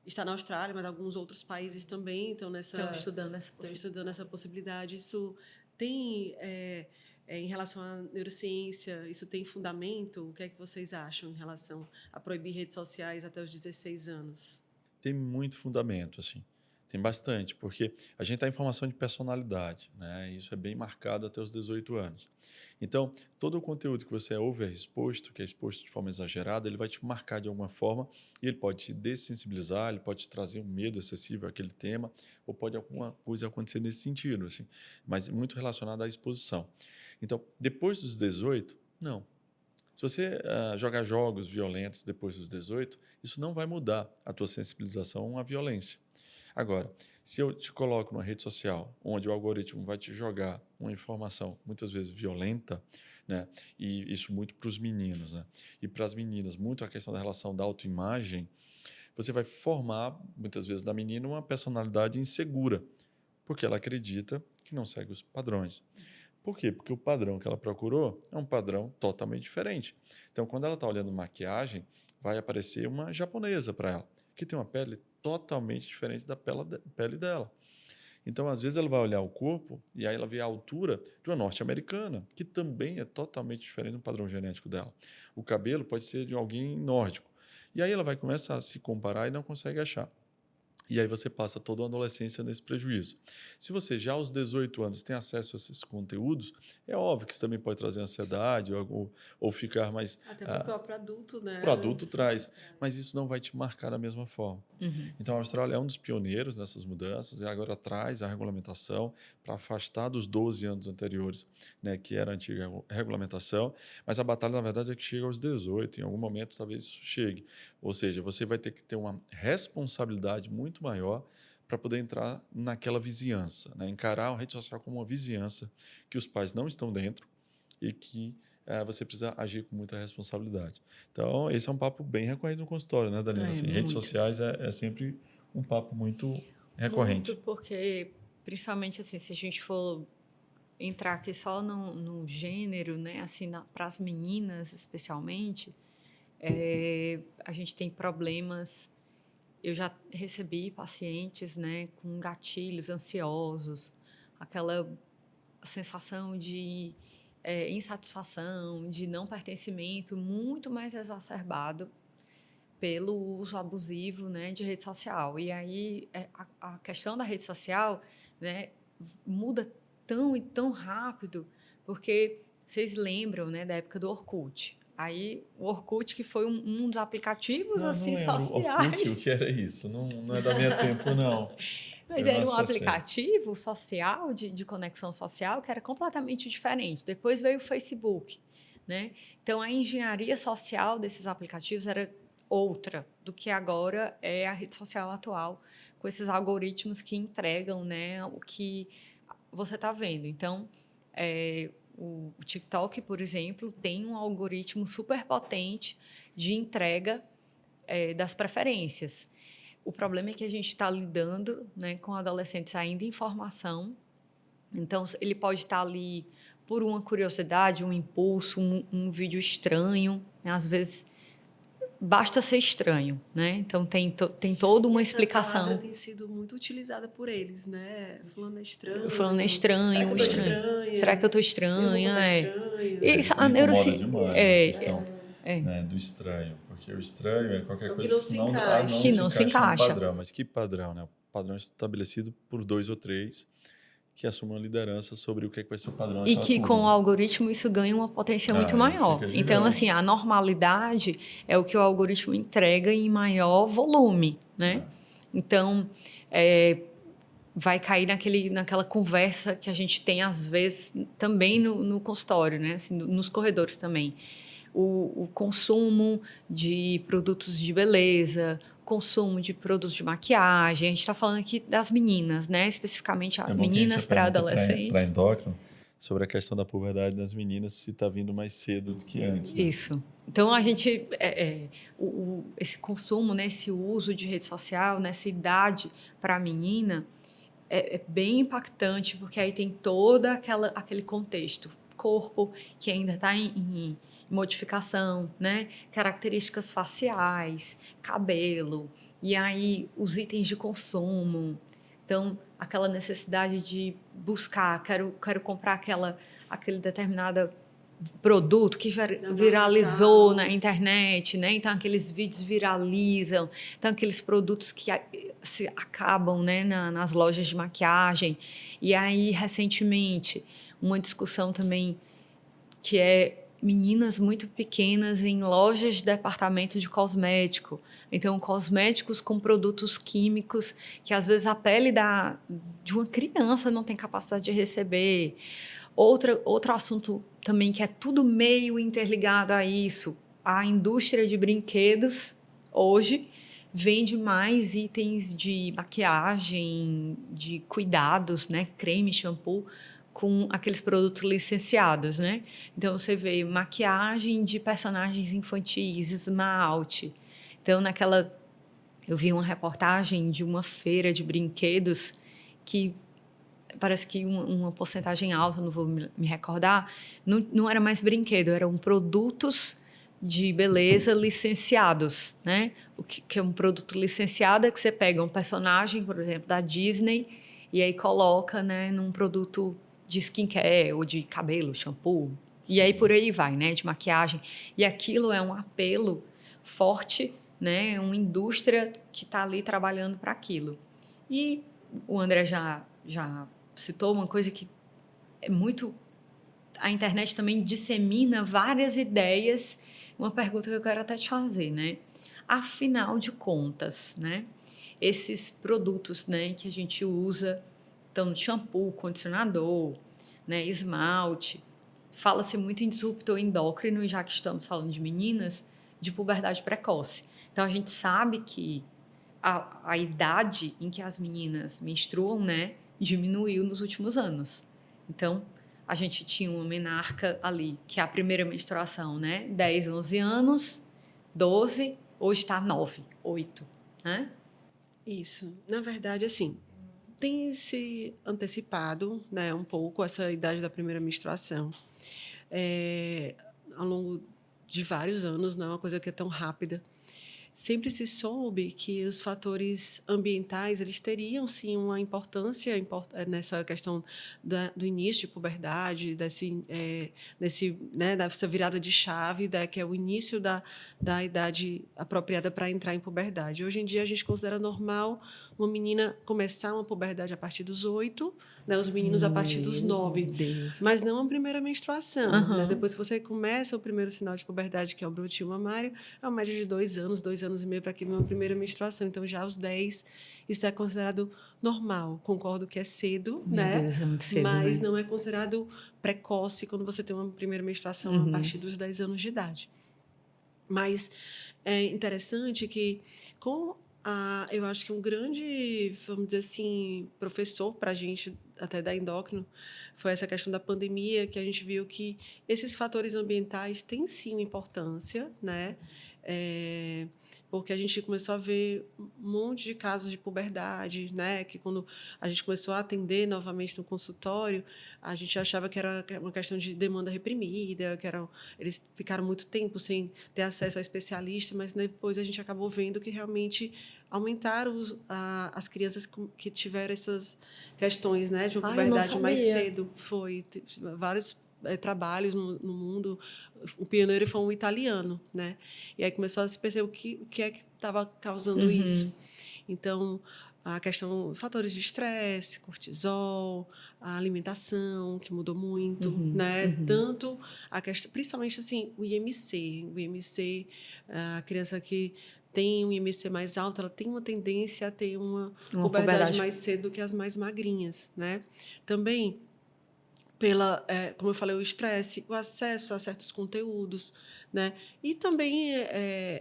está na Austrália, mas alguns outros países também estão estudando essa possibilidade. Isso tem, em relação à neurociência, isso tem fundamento? O que é que vocês acham em relação a proibir redes sociais até os 16 anos? Tem muito fundamento, assim. Tem bastante, porque a gente está em formação de personalidade, né? Isso é bem marcado até os 18 anos. Então, todo o conteúdo que você é overexposto, que é exposto de forma exagerada, ele vai te marcar de alguma forma e ele pode te dessensibilizar, ele pode te trazer um medo excessivo àquele tema, ou pode alguma coisa acontecer nesse sentido, assim, mas muito relacionado à exposição. Então, depois dos 18, não. Se você jogar jogos violentos depois dos 18, isso não vai mudar a tua sensibilização à violência. Agora, se eu te coloco numa rede social onde o algoritmo vai te jogar uma informação muitas vezes violenta, né, e isso muito para os meninos, né, e para as meninas, muito a questão da relação da autoimagem, você vai formar, muitas vezes, na menina uma personalidade insegura, porque ela acredita que não segue os padrões. Por quê? Porque o padrão que ela procurou é um padrão totalmente diferente. Então, quando ela está olhando maquiagem, vai aparecer uma japonesa para ela, que tem uma pele totalmente diferente da pele dela. Então, às vezes, ela vai olhar o corpo e aí ela vê a altura de uma norte-americana, que também é totalmente diferente do padrão genético dela. O cabelo pode ser de alguém nórdico. E aí ela vai começar a se comparar e não consegue achar. E aí você passa toda a adolescência nesse prejuízo. Se você já aos 18 anos tem acesso a esses conteúdos, é óbvio que isso também pode trazer ansiedade ou ficar mais... Até para o próprio adulto, né? Para o adulto traz, mas isso não vai te marcar da mesma forma. Uhum. Então, a Austrália é um dos pioneiros nessas mudanças e agora traz a regulamentação para afastar dos 12 anos anteriores, né, que era a antiga regulamentação, mas a batalha, na verdade, é que chega aos 18, em algum momento talvez isso chegue. Ou seja, você vai ter que ter uma responsabilidade muito maior para poder entrar naquela vizinhança, né? Encarar a rede social como uma vizinhança que os pais não estão dentro e que você precisa agir com muita responsabilidade. Então, esse é um papo bem recorrente no consultório, né, Dalila? Assim, redes sociais é sempre um papo muito recorrente. Muito, porque, principalmente assim, se a gente for entrar aqui só no gênero, né, assim, para as meninas especialmente, a gente tem problemas. Eu já recebi pacientes, né, com gatilhos ansiosos, aquela sensação de insatisfação, de não pertencimento, muito mais exacerbado pelo uso abusivo, né, de rede social. E aí a questão da rede social, né, muda tão e tão rápido, porque vocês lembram, né, da época do Orkut. Aí o Orkut, que foi um dos aplicativos assim sociais. Orkut, o que era isso? Não é da minha tempo, não. Mas era um aplicativo social de conexão social que era completamente diferente. Depois veio o Facebook, né? Então, a engenharia social desses aplicativos era outra do que agora é a rede social atual, com esses algoritmos que entregam, né, o que você está vendo. Então, o TikTok, por exemplo, tem um algoritmo super potente de entrega das preferências. O problema é que a gente está lidando, né, com adolescentes ainda em formação. Então, ele pode estar ali por uma curiosidade, um impulso, um vídeo estranho. Né? Às vezes, basta ser estranho. Né? Então, tem toda uma explicação. Essa palavra tem sido muito utilizada por eles, né? Fulano é estranho. Fulano é estranho. Será que eu estou estranha? Isso, a neurociência demais a questão né, do estranho. Porque o estranho é qualquer coisa que não se encaixa. No padrão. Mas que padrão, né? O padrão é estabelecido por 2 ou 3 que assumem a liderança sobre o que vai ser o padrão. E que com o algoritmo isso ganha uma potência muito maior. Então, assim, a normalidade é o que o algoritmo entrega em maior volume, né? Então, vai cair naquela conversa que a gente tem, às vezes, também no consultório, né? Assim, nos corredores também. O consumo de produtos de beleza, consumo de produtos de maquiagem. A gente está falando aqui das meninas, né? Especificamente É bom que a gente meninas para pergunta para adolescentes. endócrino sobre a questão da puberdade das meninas, se está vindo mais cedo do que antes. Né? Isso. Então, a gente, esse consumo, né, esse uso de rede social, nessa idade para a menina, é bem impactante, porque aí tem todo aquele contexto. Corpo que ainda está em modificação, né? Características faciais, cabelo, e aí os itens de consumo. Então, aquela necessidade de buscar, quero comprar aquele determinado produto que viralizou na internet, né? Então, aqueles vídeos viralizam. Então, aqueles produtos que se acabam, né, nas lojas de maquiagem. E aí, recentemente, uma discussão também que é meninas muito pequenas em lojas de departamento de cosmético. Então, cosméticos com produtos químicos que, às vezes, a pele de uma criança não tem capacidade de receber. Outro assunto também que é tudo meio interligado a isso, a indústria de brinquedos hoje vende mais itens de maquiagem, de cuidados, né? Creme, shampoo, com aqueles produtos licenciados, né? Então, você vê maquiagem de personagens infantis, esmalte. Então, eu vi uma reportagem de uma feira de brinquedos que parece que uma porcentagem alta, não vou me recordar, não era mais brinquedo, eram produtos de beleza licenciados, né? O que é um produto licenciado é que você pega um personagem, por exemplo, da Disney, e aí coloca, né, num produto de skincare ou de cabelo, shampoo, e aí por aí vai, né, de maquiagem. E aquilo é um apelo forte, né, uma indústria que está ali trabalhando para aquilo. E o André já citou uma coisa que é muito... A internet também dissemina várias ideias. Uma pergunta que eu quero até te fazer, né? Afinal de contas, né? Esses produtos, né, que a gente usa, então, shampoo, condicionador, né, esmalte, fala-se muito em disruptor endócrino, e já que estamos falando de meninas, de puberdade precoce. Então, a gente sabe que a idade em que as meninas menstruam, né, diminuiu nos últimos anos. Então, a gente tinha uma menarca ali, que é a primeira menstruação, né, 10, 11 anos, 12, hoje está 9, 8, né? Isso. Na verdade, assim, tem se antecipado, né, um pouco essa idade da primeira menstruação. Ao longo de vários anos, não é uma coisa que é tão rápida. Sempre se soube que os fatores ambientais eles teriam sim uma importância nessa questão do início de puberdade, dessa virada de chave, que é o início da idade apropriada para entrar em puberdade. Hoje em dia a gente considera normal uma menina começar uma puberdade a partir dos 8, né, os meninos a partir dos 9, mas não a primeira menstruação. Né? Depois que você começa o primeiro sinal de puberdade, que é o brotinho mamário, é uma média de 2 anos, 2 anos e meio para que uma primeira menstruação. Então, já aos 10, isso é considerado normal. Concordo que é cedo, né? Deus, é muito cedo, mas né? não é considerado precoce quando você tem uma primeira menstruação a partir dos 10 anos de idade. Mas é interessante que eu acho que um grande, vamos dizer assim, professor para a gente, até da endócrino, foi essa questão da pandemia, que a gente viu que esses fatores ambientais têm, sim, importância, né? Porque a gente começou a ver um monte de casos de puberdade, né? Que quando a gente começou a atender novamente no consultório, a gente achava que era uma questão de demanda reprimida, eles ficaram muito tempo sem ter acesso ao especialista, mas depois a gente acabou vendo que realmente aumentaram as crianças que tiveram essas questões, né, de uma puberdade mais cedo. Vários trabalhos no mundo. O pioneiro foi um italiano, né? E aí começou a se perceber o que é que estava causando isso. Então, a questão, fatores de estresse, cortisol, a alimentação, que mudou muito, né? Tanto a questão, principalmente assim, o IMC, a criança que tem um IMC mais alto, ela tem uma tendência a ter uma puberdade mais cedo do que as mais magrinhas, né? Também como eu falei, o estresse, o acesso a certos conteúdos, né? E também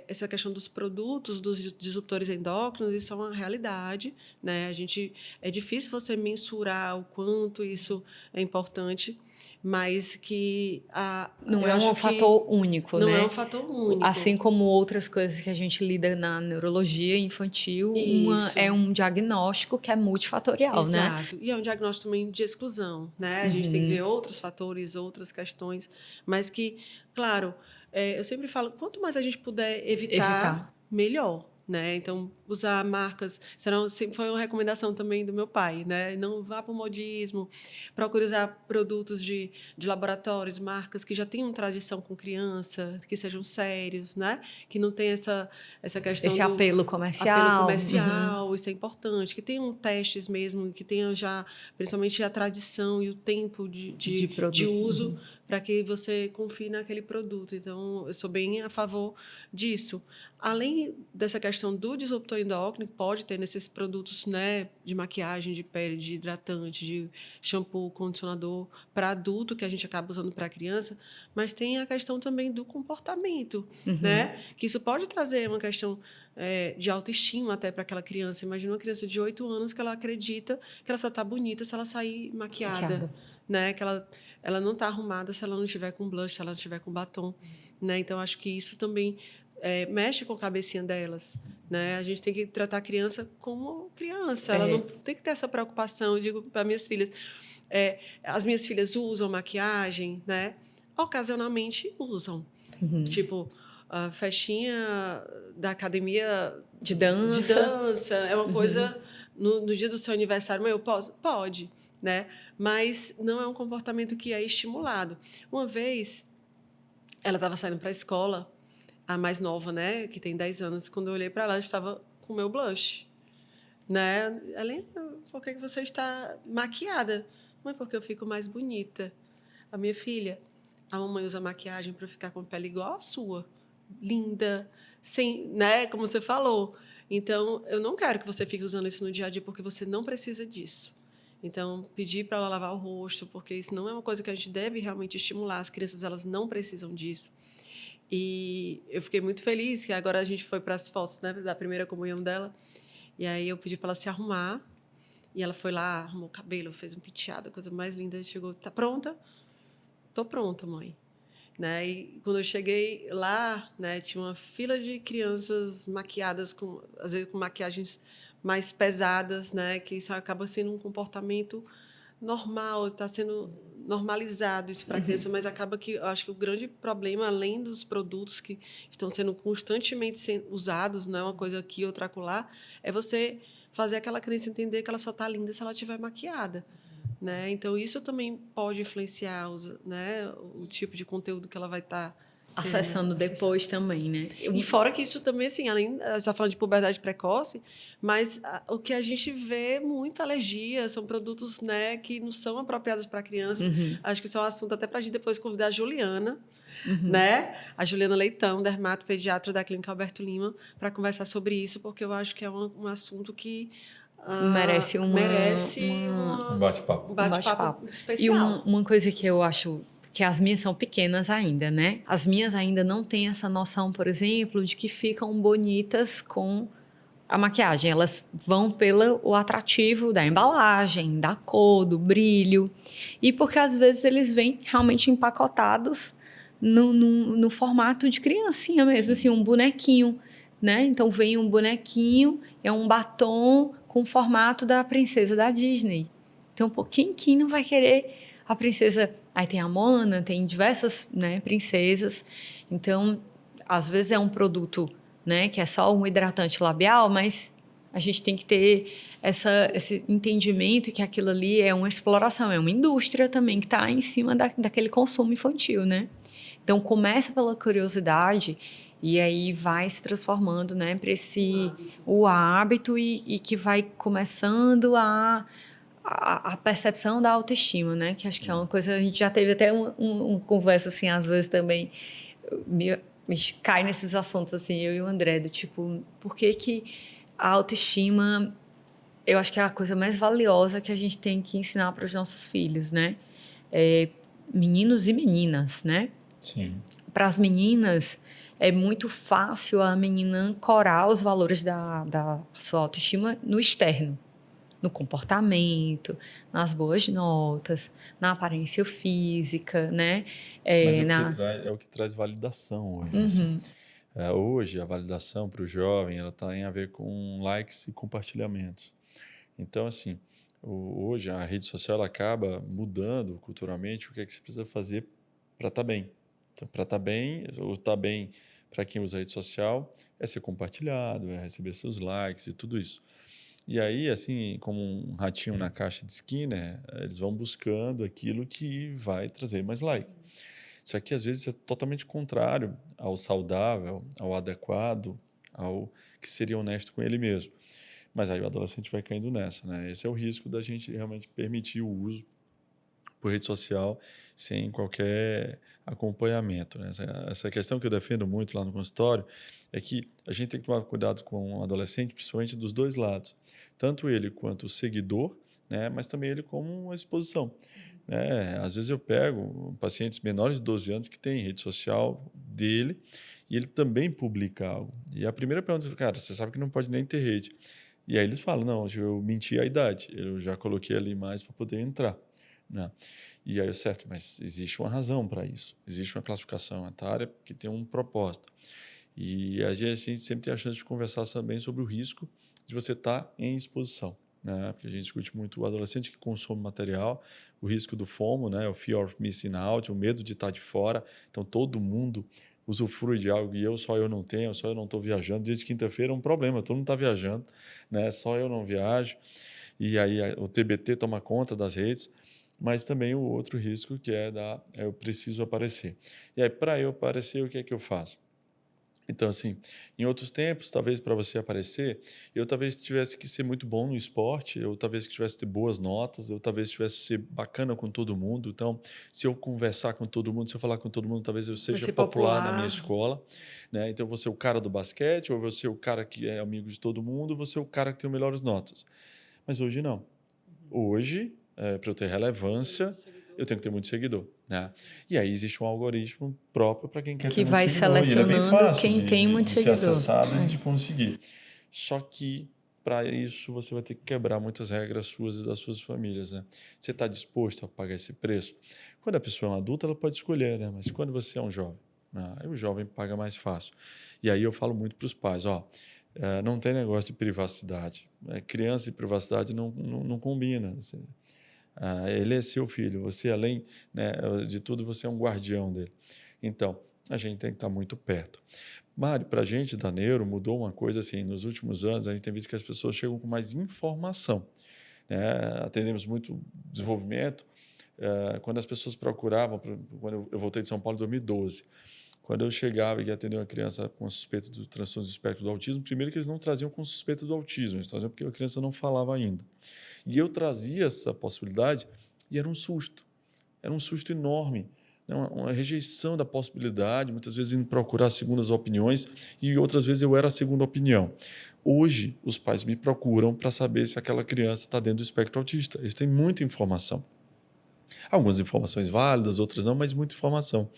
essa questão dos produtos, dos disruptores endócrinos, isso é uma realidade, né? É difícil você mensurar o quanto isso é importante, mas que não é um fator único, não né? é um fator único. Assim como outras coisas que a gente lida na neurologia infantil, é um diagnóstico que é multifatorial, né? Exato. E é um diagnóstico também de exclusão, né? A gente tem que ver outros fatores, outras questões, mas que, claro, eu sempre falo, quanto mais a gente puder evitar. Melhor. Né? Então, usar marcas, sempre foi uma recomendação também do meu pai, né? Não vá para o modismo, procure usar produtos de laboratórios, marcas que já tenham tradição com criança, que sejam sérios, né? Que não tenha essa questão esse apelo comercial. Apelo comercial, isso é importante. Que tenham testes mesmo, que tenham já, principalmente a tradição e o tempo de uso, para que você confie naquele produto. Então, eu sou bem a favor disso. Além dessa questão do disruptor endócrino, pode ter nesses produtos, né, de maquiagem, de pele, de hidratante, de shampoo, condicionador para adulto, que a gente acaba usando para criança, mas tem a questão também do comportamento, né? Que isso pode trazer uma questão de autoestima até para aquela criança. Imagina uma criança de 8 anos que ela acredita que ela só está bonita se ela sair maquiada. Né? Que ela não está arrumada se ela não estiver com blush, se ela não estiver com batom. Né? Então, acho que isso também mexe com a cabecinha delas. Né? A gente tem que tratar a criança como criança. Ela não tem que ter essa preocupação. Eu digo para minhas filhas, as minhas filhas usam maquiagem, né? Ocasionalmente usam. Tipo, a festinha da academia de dança é uma coisa... No dia do seu aniversário, mãe, eu posso? Pode. Né? Mas não é um comportamento que é estimulado. Uma vez, ela estava saindo para a escola, a mais nova, né, que tem 10 anos, quando eu olhei para ela estava com o meu blush. Né? Ela, por que você está maquiada? Mãe, porque eu fico mais bonita. A minha filha, a mamãe usa maquiagem para ficar com a pele igual a sua. Linda, sem, né, como você falou. Então, eu não quero que você fique usando isso no dia a dia, porque você não precisa disso. Então, pedir para ela lavar o rosto, porque isso não é uma coisa que a gente deve realmente estimular. As crianças, elas não precisam disso. E eu fiquei muito feliz que agora a gente foi para as fotos, né, da primeira comunhão dela. E aí eu pedi para ela se arrumar. E ela foi lá, arrumou o cabelo, fez um penteado, a coisa mais linda. Chegou, tá pronta? Tô pronta, mãe. Né? E quando eu cheguei lá, né, tinha uma fila de crianças maquiadas, às vezes com maquiagens mais pesadas, né, que isso acaba sendo um comportamento normal, está sendo normalizado isso para a criança, mas acaba que eu acho que o grande problema, além dos produtos que estão sendo constantemente usados, não é uma coisa aqui, outra acolá, é você fazer aquela criança entender que ela só está linda se ela estiver maquiada. Né? Então, isso também pode influenciar né, o tipo de conteúdo que ela vai estar acessando depois também, né? E fora que isso também, assim, além, você está falando de puberdade precoce, mas o que a gente vê muito alergia são produtos, né, que não são apropriados para criança. Acho que isso é um assunto até para a gente depois convidar a Juliana, né? A Juliana Leitão, dermatopediatra da Clínica Alberto Lima, para conversar sobre isso, porque eu acho que é um assunto que merece um bate-papo especial. E uma coisa que eu acho que as minhas são pequenas ainda, né? As minhas ainda não têm essa noção, por exemplo, de que ficam bonitas com a maquiagem. Elas vão pelo atrativo da embalagem, da cor, do brilho. E porque às vezes eles vêm realmente empacotados no formato de criancinha mesmo, assim, um bonequinho, né? Então vem um bonequinho, é um batom com o formato da princesa da Disney. Então, quem não vai querer a princesa? Aí tem a Moana, tem diversas, né, princesas. Então, às vezes é um produto, né, que é só um hidratante labial, mas a gente tem que ter esse entendimento que aquilo ali é uma exploração, é uma indústria também que está em cima daquele consumo infantil, né? Então, começa pela curiosidade e aí vai se transformando, né, para o hábito e que vai começando a percepção da autoestima, né? Que acho que é uma coisa... A gente já teve até uma conversa, assim, às vezes também... Me cai nesses assuntos, assim, eu e o André, do tipo... Por que a autoestima... Eu acho que é a coisa mais valiosa que a gente tem que ensinar para os nossos filhos, né? Meninos e meninas, né? Sim. para as meninas, é muito fácil a menina ancorar os valores da sua autoestima no externo, no comportamento, nas boas notas, na aparência física, né? Mas é o que traz validação hoje. Assim. Hoje, a validação para o jovem, ela tem a ver com likes e compartilhamentos. Então, assim, hoje a rede social ela acaba mudando culturalmente o que é que você precisa fazer para estar bem. Então, para estar bem, ou estar bem para quem usa a rede social, é ser compartilhado, é receber seus likes e tudo isso. E aí, assim, como um ratinho na caixa de Skinner, eles vão buscando aquilo que vai trazer mais like. Só que, às vezes, é totalmente contrário ao saudável, ao adequado, ao que seria honesto com ele mesmo. Mas aí o adolescente vai caindo nessa, né? Esse é o risco da gente realmente permitir o uso por rede social sem qualquer acompanhamento, né? Essa questão que eu defendo muito lá no consultório é que a gente tem que tomar cuidado com o adolescente, principalmente dos dois lados. Tanto ele quanto o seguidor, né? Mas também ele como uma exposição. Né? Às vezes eu pego pacientes menores de 12 anos que têm rede social dele e ele também publica algo. E a primeira pergunta é, cara, você sabe que não pode nem ter rede. E aí eles falam, não, eu menti a idade, eu já coloquei ali mais para poder entrar. Né? E aí, certo, mas existe uma razão para isso, existe uma classificação etária que tem um propósito. E a gente sempre tem a chance de conversar também sobre o risco de você estar em exposição. Né? Porque a gente discute muito o adolescente que consome material, o risco do FOMO, né? O Fear of Missing Out, o medo de estar de fora. Então, todo mundo usufrui de algo e só eu não tenho, só eu não estou viajando. Dia de quinta-feira é um problema, todo mundo está viajando, né? Só eu não viajo. E aí o TBT toma conta das redes, mas também o outro risco que é eu preciso aparecer. E aí, para eu aparecer, o que é que eu faço? Então, assim, em outros tempos, talvez para você aparecer, eu talvez tivesse que ser muito bom no esporte, eu talvez que tivesse que ter boas notas, eu talvez tivesse que ser bacana com todo mundo. Então, se eu conversar com todo mundo, se eu falar com todo mundo, talvez eu seja popular na minha escola. Né? Então, eu vou ser o cara do basquete, ou eu vou ser o cara que é amigo de todo mundo, ou vou ser o cara que tem as melhores notas. Mas hoje não. Hoje, para eu ter relevância, eu tenho que ter muito seguidor. Né? E aí existe um algoritmo próprio para quem quer ter muito seguidor. Que vai selecionando quem tem muito seguidor. De ser acessado e de conseguir. Só que, para isso, você vai ter que quebrar muitas regras suas e das suas famílias. Né? Você está disposto a pagar esse preço? Quando a pessoa é uma adulta, ela pode escolher, né? Mas quando você é um jovem, aí o jovem paga mais fácil. E aí eu falo muito para os pais, não tem negócio de privacidade. Criança e privacidade não combina. Ele é seu filho, você, além, né, de tudo, você é um guardião dele. Então, a gente tem que estar muito perto. Mário, para a gente da Neuro, mudou uma coisa assim, nos últimos anos, a gente tem visto que as pessoas chegam com mais informação. Né? Atendemos muito desenvolvimento. Quando as pessoas procuravam, quando eu voltei de São Paulo em 2012, quando eu chegava e ia atender uma criança com suspeita do transtorno do espectro do autismo, primeiro que eles não traziam com suspeita do autismo, eles traziam porque a criança não falava ainda. E eu trazia essa possibilidade e era um susto enorme, né? Uma rejeição da possibilidade, muitas vezes indo procurar segundas opiniões e outras vezes eu era a segunda opinião. Hoje, os pais me procuram para saber se aquela criança está dentro do espectro autista. Eles têm muita informação. Algumas informações válidas, outras não, mas muita informação.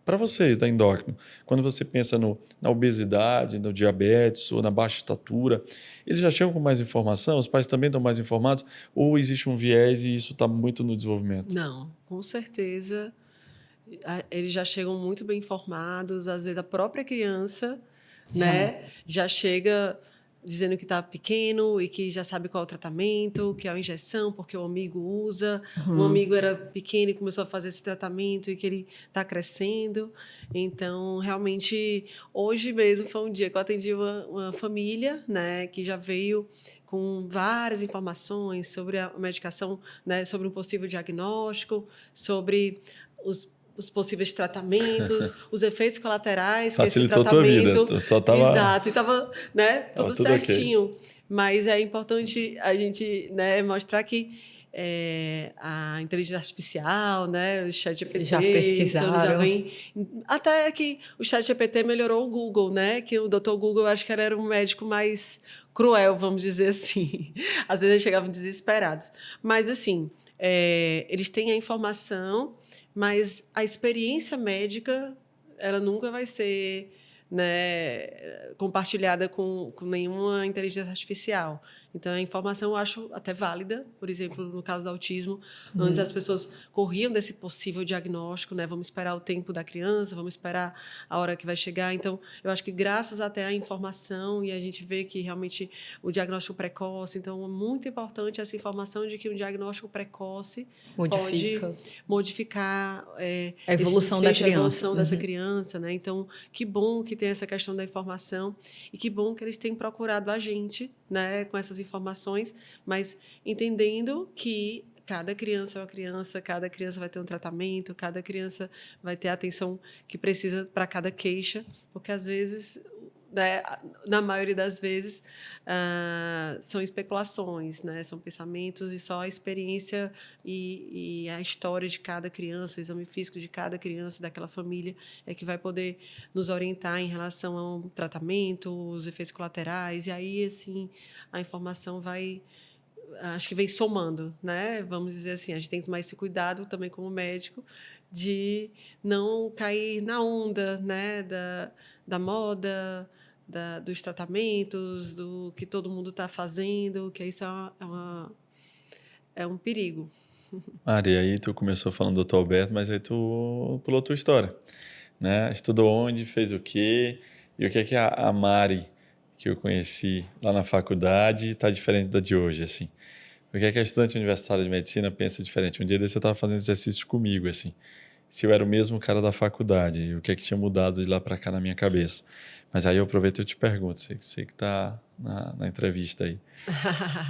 Para vocês da endócrino, quando você pensa na obesidade, no diabetes ou na baixa estatura, eles já chegam com mais informação? Os pais também estão mais informados? Ou existe um viés e isso está muito no desenvolvimento? Não, com certeza. Eles já chegam muito bem informados. Às vezes a própria criança, né, já chega dizendo que está pequeno e que já sabe qual é o tratamento, que é a injeção, porque o amigo usa. O amigo era pequeno e começou a fazer esse tratamento e que ele está crescendo. Então, realmente, hoje mesmo foi um dia que eu atendi uma família, né, que já veio com várias informações sobre a medicação, né, sobre um possível diagnóstico, sobre os possíveis tratamentos, os efeitos colaterais que esse tratamento... Facilitou tua vida, só estava... Exato, e estava, né, tudo certinho. Okay. Mas é importante a gente, né, mostrar que a inteligência artificial, né, o ChatGPT... Já pesquisaram. Então já vem... Até que o ChatGPT melhorou o Google, né, que o Dr. Google, eu acho que era um médico mais cruel, vamos dizer assim. Às vezes eles chegavam desesperados. Mas, assim, eles têm a informação... mas a experiência médica ela nunca vai ser, né, compartilhada com nenhuma inteligência artificial. Então, a informação eu acho até válida. Por exemplo, no caso do autismo, antes as pessoas corriam desse possível diagnóstico, né? Vamos esperar o tempo da criança, vamos esperar a hora que vai chegar. Então, eu acho que graças até à informação, e a gente vê que realmente o diagnóstico precoce, então é muito importante essa informação de que um diagnóstico precoce pode modificar a evolução da criança. A evolução dessa criança, né? Então, que bom que tem essa questão da informação e que bom que eles têm procurado a gente, né, com essas informações, mas entendendo que cada criança é uma criança, cada criança vai ter um tratamento, cada criança vai ter a atenção que precisa para cada queixa, porque às vezes, né, na maioria das vezes, são especulações, né, são pensamentos e só a experiência e a história de cada criança, o exame físico de cada criança daquela família é que vai poder nos orientar em relação ao tratamento, os efeitos colaterais, e aí, assim, a informação acho que vem somando, né? Vamos dizer assim, a gente tem que tomar esse cuidado também como médico de não cair na onda, né, da moda, dos tratamentos, do que todo mundo está fazendo, que isso é um perigo. Mari, aí tu começou falando do Dr. Alberto, mas aí tu pulou tua história, né? Estudou onde, fez o quê? E o que é que a Mari, que eu conheci lá na faculdade, está diferente da de hoje, assim? O que é que a estudante universitária de medicina pensa diferente? Um dia desse eu estava fazendo exercício comigo, assim. Se eu era o mesmo cara da faculdade, e o que é que tinha mudado de lá para cá na minha cabeça. Mas aí eu aproveito e eu te pergunto, você que está na entrevista aí.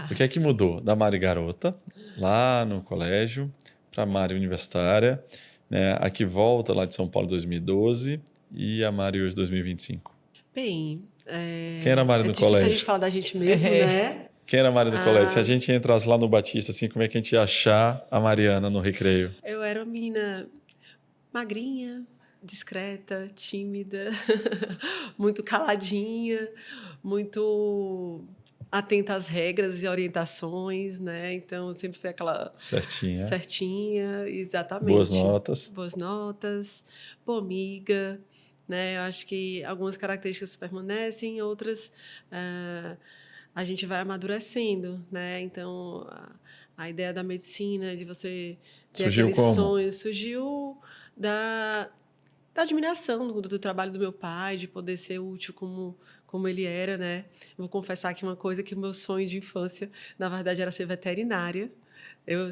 O que é que mudou da Mari garota, lá no colégio, para a Mari universitária, né? A que volta lá de São Paulo 2012 e a Mari hoje 2025? Bem, Quem era a Mari no difícil colégio? a gente falar da gente mesmo, né? Quem era a Mari no colégio? Se a gente entrasse lá no Batista, assim, como é que a gente ia achar a Mariana no recreio? Eu era uma menina magrinha, discreta, tímida, muito caladinha, muito atenta às regras e orientações, né? Então, sempre foi aquela certinha, exatamente. Boas notas. Boas notas, boa amiga, né? Eu acho que algumas características permanecem, outras a gente vai amadurecendo, né? Então, a ideia da medicina, de você ter aquele sonho, surgiu da admiração do trabalho do meu pai, de poder ser útil como ele era, né? Vou confessar que uma coisa que o meu sonho de infância, na verdade, era ser veterinária. Eu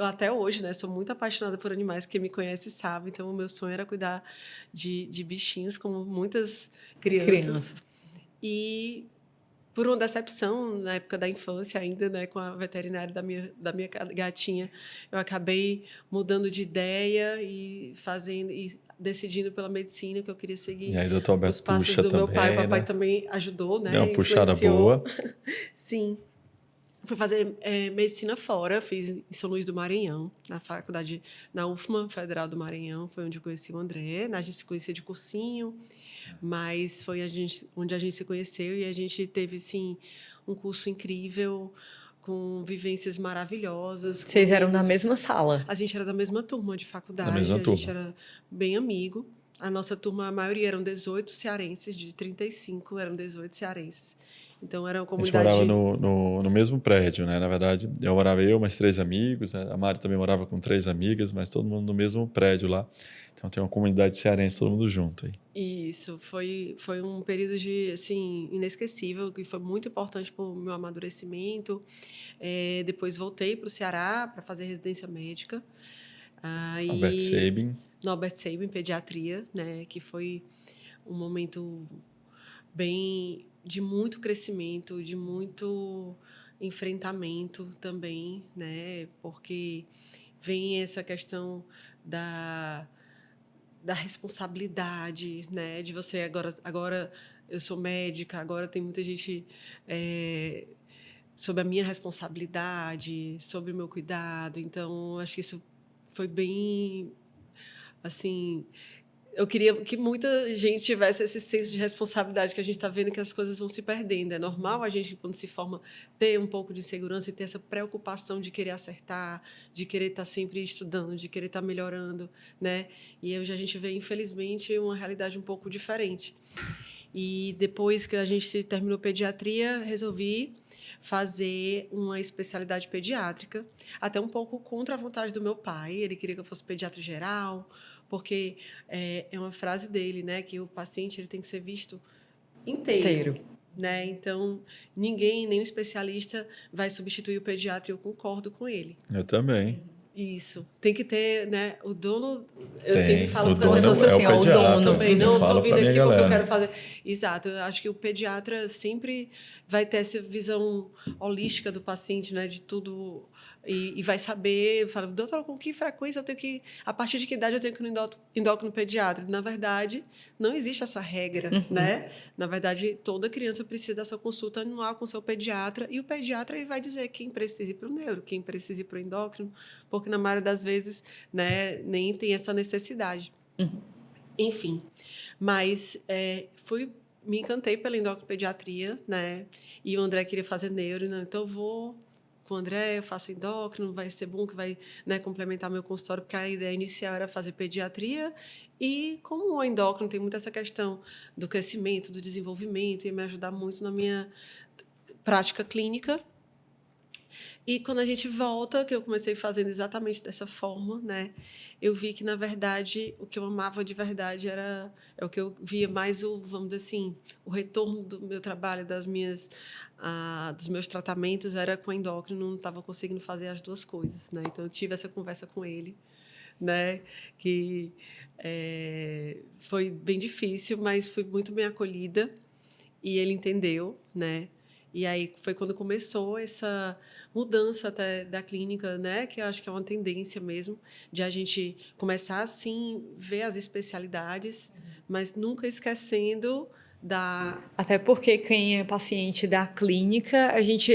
até hoje, né, sou muito apaixonada por animais, quem me conhece sabe, então o meu sonho era cuidar de bichinhos, como muitas crianças. E por uma decepção na época da infância ainda, né, com a veterinária da minha gatinha, eu acabei mudando de ideia e decidindo pela medicina que eu queria seguir. E aí, Dr. Alberto os passos do meu pai. O papai também ajudou, né? Deu uma puxada boa. Sim. Fui fazer medicina fora, fiz em São Luís do Maranhão, na faculdade, na UFMA Federal do Maranhão, foi onde eu conheci o André. A gente se conhecia de cursinho, mas foi onde a gente se conheceu e a gente teve, sim, um curso incrível, com vivências maravilhosas. Vocês eram da mesma sala? A gente era da mesma turma de faculdade, gente era bem amigo. A nossa turma, a maioria eram 18 cearenses, de 35 eram 18 cearenses. Então, era uma comunidade... A gente morava no mesmo prédio, né? Na verdade, mais 3 amigos, né? A Mari também morava com 3 amigas, mas todo mundo no mesmo prédio lá. Então, tem uma comunidade cearense, todo mundo junto aí. Isso, foi um período assim, inesquecível, que foi muito importante para o meu amadurecimento. Depois, voltei para o Ceará para fazer residência médica. Albert Sabin. No Albert Sabin, pediatria, né? Que foi um momento bem... de muito crescimento, de muito enfrentamento também, né? Porque vem essa questão da responsabilidade, né? De você agora eu sou médica, agora tem muita gente sobre a minha responsabilidade, sobre o meu cuidado. Então, acho que isso foi bem, assim, eu queria que muita gente tivesse esse senso de responsabilidade, que a gente está vendo que as coisas vão se perdendo. É normal a gente, quando se forma, ter um pouco de insegurança e ter essa preocupação de querer acertar, de querer estar sempre estudando, de querer estar melhorando, né? E hoje a gente vê, infelizmente, uma realidade um pouco diferente. E depois que a gente terminou pediatria, resolvi fazer uma especialidade pediátrica, até um pouco contra a vontade do meu pai. Ele queria que eu fosse pediatra geral, porque é uma frase dele, né, que o paciente ele tem que ser visto inteiro. Né? Então, ninguém, nenhum especialista vai substituir o pediatra, e eu concordo com ele. Eu também. Isso. Tem que ter, né? O dono, eu Tem. sempre falo O para dono pessoas é assim, o ó, o pediatra. dono também. Não, estou vindo pra minha aqui porque eu galera. quero fazer. Exato. Eu acho que o pediatra sempre vai ter essa visão holística do paciente, né? De tudo. E vai saber, fala, doutor, com que frequência eu tenho que. A partir de que idade eu tenho que ir no endócrino pediatra? Na verdade, não existe essa regra, né? Na verdade, toda criança precisa dessa consulta anual com seu pediatra, e o pediatra ele vai dizer quem precisa ir para o neuro, quem precisa ir para o endócrino, porque na maioria das vezes, né, nem tem essa necessidade. Enfim, mas me encantei pela endocrinopediatria, né? E o André queria fazer neuro, né? Então eu vou com o André, eu faço endócrino, vai ser bom que vai, né, complementar meu consultório, porque a ideia inicial era fazer pediatria, e como o endócrino tem muito essa questão do crescimento, do desenvolvimento, ia me ajudar muito na minha prática clínica. E quando a gente volta, que eu comecei fazendo exatamente dessa forma, né, eu vi que, na verdade, o que eu amava de verdade é o que eu via mais, vamos dizer assim, o retorno do meu trabalho, dos meus tratamentos, era com endócrino, não estava conseguindo fazer as duas coisas, né? Então, eu tive essa conversa com ele, né, que foi bem difícil, mas fui muito bem acolhida, e ele entendeu, né? E aí foi quando começou essa mudança até da clínica, né? Que eu acho que é uma tendência mesmo de a gente começar assim ver as especialidades, mas nunca esquecendo da... Até porque quem é paciente da clínica, a gente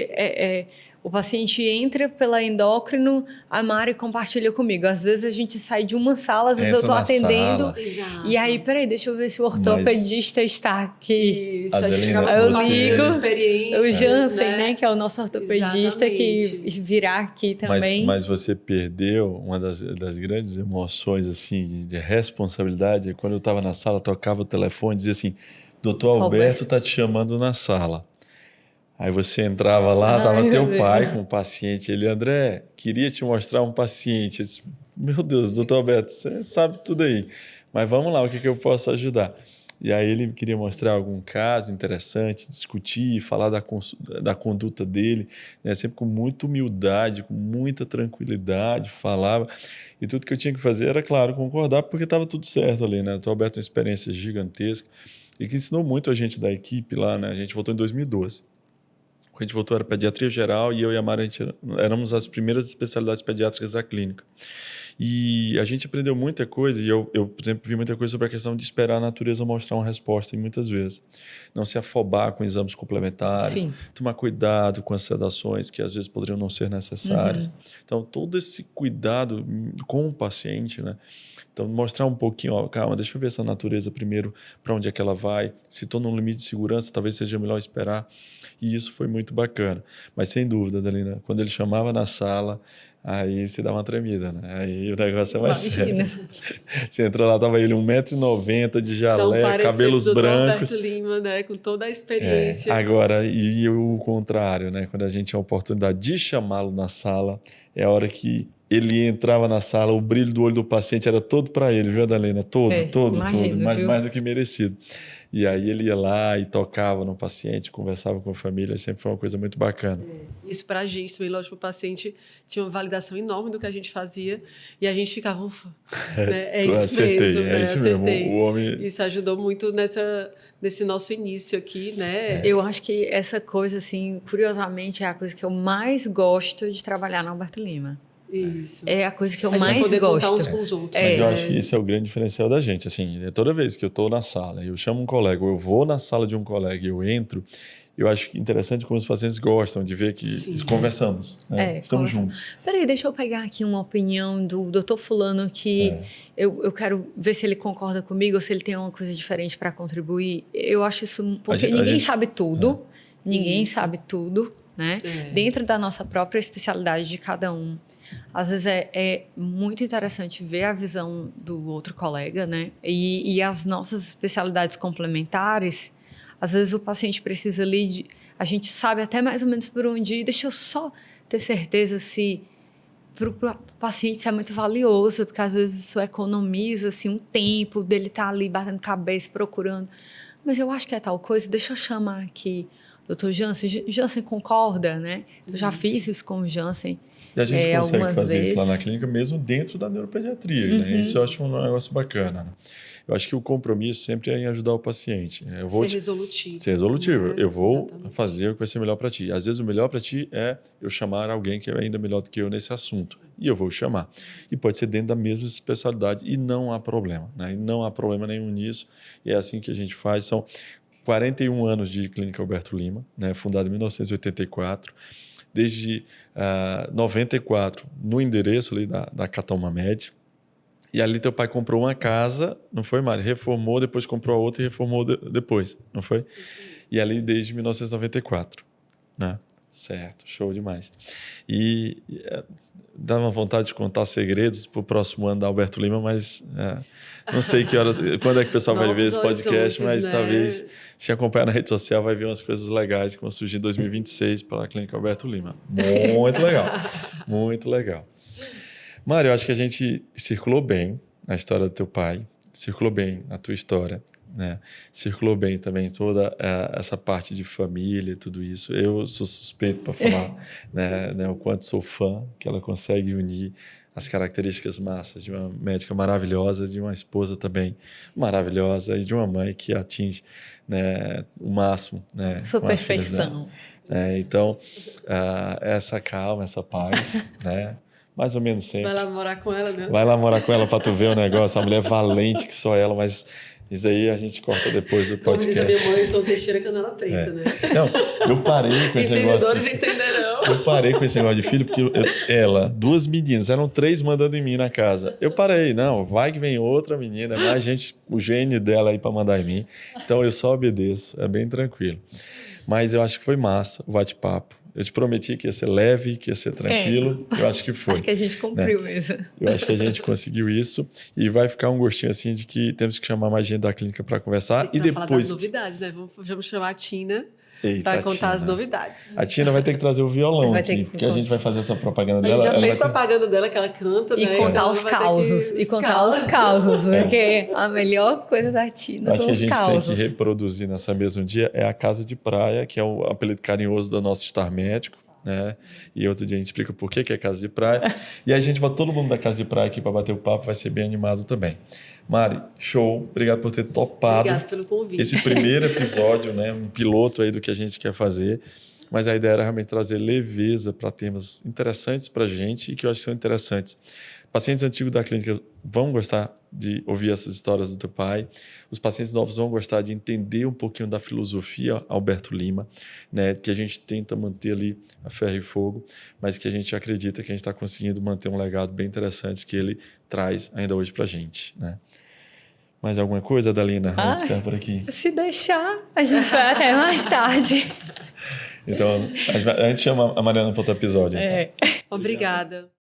o paciente entra pela endócrino, a Mari compartilha comigo. Às vezes a gente sai de uma sala, às vezes eu estou atendendo. Exato. E aí, peraí, deixa eu ver se o ortopedista está aqui. Isso, Adelina, eu ligo, o Jansen, né, que é o nosso ortopedista, que virá aqui também. Mas você perdeu uma das grandes emoções, assim, de responsabilidade, é quando eu estava na sala, tocava o telefone e dizia assim, doutor Alberto está te chamando na sala. Aí você entrava lá, estava teu pai com o paciente. Ele, André, queria te mostrar um paciente. Eu disse, meu Deus, doutor Alberto, você sabe tudo aí. Mas vamos lá, o que eu posso ajudar? E aí ele queria mostrar algum caso interessante, discutir, falar da conduta dele, né? Sempre com muita humildade, com muita tranquilidade, falava. E tudo que eu tinha que fazer era, claro, concordar, porque estava tudo certo ali, né? O doutor Alberto tem uma experiência gigantesca e que ensinou muito a gente da equipe lá, né? A gente voltou em 2012. Quando a gente voltou, era pediatria geral, e eu e a Mara, éramos as primeiras especialidades pediátricas da clínica. E a gente aprendeu muita coisa, e eu, por exemplo, vi muita coisa sobre a questão de esperar a natureza mostrar uma resposta, e muitas vezes. Não se afobar com exames complementares, Sim. tomar cuidado com as sedações, que às vezes poderiam não ser necessárias. Então, todo esse cuidado com o paciente, né? Então, mostrar um pouquinho, ó, calma, deixa eu ver essa natureza primeiro, para onde é que ela vai. Se estou num limite de segurança, talvez seja melhor esperar. E isso foi muito bacana. Mas, sem dúvida, Adelina, quando ele chamava na sala, aí se dá uma tremida, né? Aí o negócio é mais sério. Você entrou lá, estava ele 1,90 m de jalé, cabelos brancos. Alberto Lima, né? Com toda a experiência. Agora, e o contrário, né? Quando a gente tinha a oportunidade de chamá-lo na sala, é a hora que ele entrava na sala, o brilho do olho do paciente era todo para ele, viu, Adalena? Todo, mais do que merecido. E aí ele ia lá e tocava no paciente, conversava com a família, sempre foi uma coisa muito bacana. Isso para a gente também, lógico, o paciente tinha uma validação enorme do que a gente fazia, e a gente ficava, ufa, né? É isso mesmo, né? É isso mesmo, o homem... Isso ajudou muito nesse nosso início aqui, né? Eu acho que essa coisa, assim, curiosamente, é a coisa que eu mais gosto de trabalhar na Alberto Lima. Isso. É a coisa que eu a mais poder gosto. Contar uns com os outros. Mas eu acho que esse é o grande diferencial da gente. Assim, toda vez que eu estou na sala, eu chamo um colega, ou eu vou na sala de um colega e eu entro, eu acho interessante como os pacientes gostam de ver que conversamos, né? Estamos juntos. Peraí, deixa eu pegar aqui uma opinião do doutor fulano que eu quero ver se ele concorda comigo ou se ele tem uma coisa diferente para contribuir. Eu acho isso porque ninguém sabe tudo, ninguém sabe tudo, né? Dentro da nossa própria especialidade de cada um. Às vezes é muito interessante ver a visão do outro colega, né? E as nossas especialidades complementares, às vezes o paciente precisa ali a gente sabe até mais ou menos por onde ir. Deixa eu só ter certeza se para o paciente isso é muito valioso, porque às vezes isso economiza assim, um tempo dele estar ali batendo cabeça, procurando. Mas eu acho que é tal coisa, deixa eu chamar aqui o doutor Jansen. Jansen concorda, né? Eu já fiz isso com o Jansen. E a gente consegue fazer isso lá na clínica, mesmo dentro da neuropediatria, né? Isso eu acho um negócio bacana, né? Eu acho que o compromisso sempre é em ajudar o paciente. Eu vou resolutivo. Ser resolutivo. Né? Eu vou fazer o que vai ser melhor para ti. Às vezes o melhor para ti é eu chamar alguém que é ainda melhor do que eu nesse assunto. E eu vou chamar. E pode ser dentro da mesma especialidade. E não há problema, né? E não há problema nenhum nisso. E é assim que a gente faz. São 41 anos de Clínica Alberto Lima, né? Fundada em 1984. Desde 94, no endereço ali da Cataumamed. E ali teu pai comprou uma casa, não foi, Mari? Reformou, depois comprou a outra e reformou depois, não foi? E ali desde 1994, né? Certo, show demais. E dá uma vontade de contar segredos para o próximo ano da Alberto Lima, mas não sei que horas, quando é que o pessoal vai ver esse podcast, mas né? Talvez se acompanhar na rede social vai ver umas coisas legais que vão surgir em 2026 para a Clínica Alberto Lima. Muito legal, muito legal. Mário, eu acho que a gente circulou bem a história do teu pai, circulou bem a tua história, né? Circulou bem também toda essa parte de família e tudo isso. Eu sou suspeito para falar né, o quanto sou fã, que ela consegue unir as características massas de uma médica maravilhosa, de uma esposa também maravilhosa e de uma mãe que atinge né, o máximo. Né, sua perfeição. Então, essa calma, essa paz, né? Mais ou menos sempre. Vai lá morar com ela, né? Vai lá morar com ela para tu ver o negócio. Uma mulher valente que só ela, mas isso aí a gente corta depois do podcast. Como diz a minha mãe, sou Teixeira Canela Preta, né? Não, eu parei com esse negócio. Entendedores entenderão. Eu parei com esse negócio de filho, porque ela, 2 meninas, eram 3 mandando em mim na casa. Eu parei, não, vai que vem outra menina, mais gente, o gênio dela aí para mandar em mim. Então eu só obedeço, é bem tranquilo. Mas eu acho que foi massa o bate-papo. Eu te prometi que ia ser leve, que ia ser tranquilo. Eu acho que foi. Acho que a gente cumpriu mesmo. Eu acho que a gente conseguiu isso. E vai ficar um gostinho assim de que temos que chamar mais gente da clínica para conversar. E depois falar das novidades, né? Vamos chamar a Tina para contar as novidades. A Tina vai ter que trazer o violão aqui, porque a gente vai fazer essa propaganda dela. A gente já fez propaganda dela que ela canta, e né? Contar os causos. E contar os causos, porque a melhor coisa da Tina são os causos. Acho que a gente tem que reproduzir nessa mesmo dia é a Casa de Praia, que é o apelido carinhoso do nosso Star Médico. Né? E outro dia a gente explica por que é Casa de Praia. E aí a gente vai todo mundo da Casa de Praia aqui para bater o papo, vai ser bem animado também. Mari, show. Obrigado por ter topado. Obrigado pelo convite. Esse primeiro episódio, né? Um piloto aí do que a gente quer fazer. Mas a ideia era realmente trazer leveza para temas interessantes para a gente e que eu acho que são interessantes. Pacientes antigos da clínica vão gostar de ouvir essas histórias do teu pai. Os pacientes novos vão gostar de entender um pouquinho da filosofia Alberto Lima, né, que a gente tenta manter ali a ferro e fogo, mas que a gente acredita que a gente está conseguindo manter um legado bem interessante que ele traz ainda hoje para a gente. Né? Mais alguma coisa, Adalina? Vamos por aqui. Se deixar, a gente vai até mais tarde. Então, a gente chama a Mariana para outro episódio. Então. Obrigada.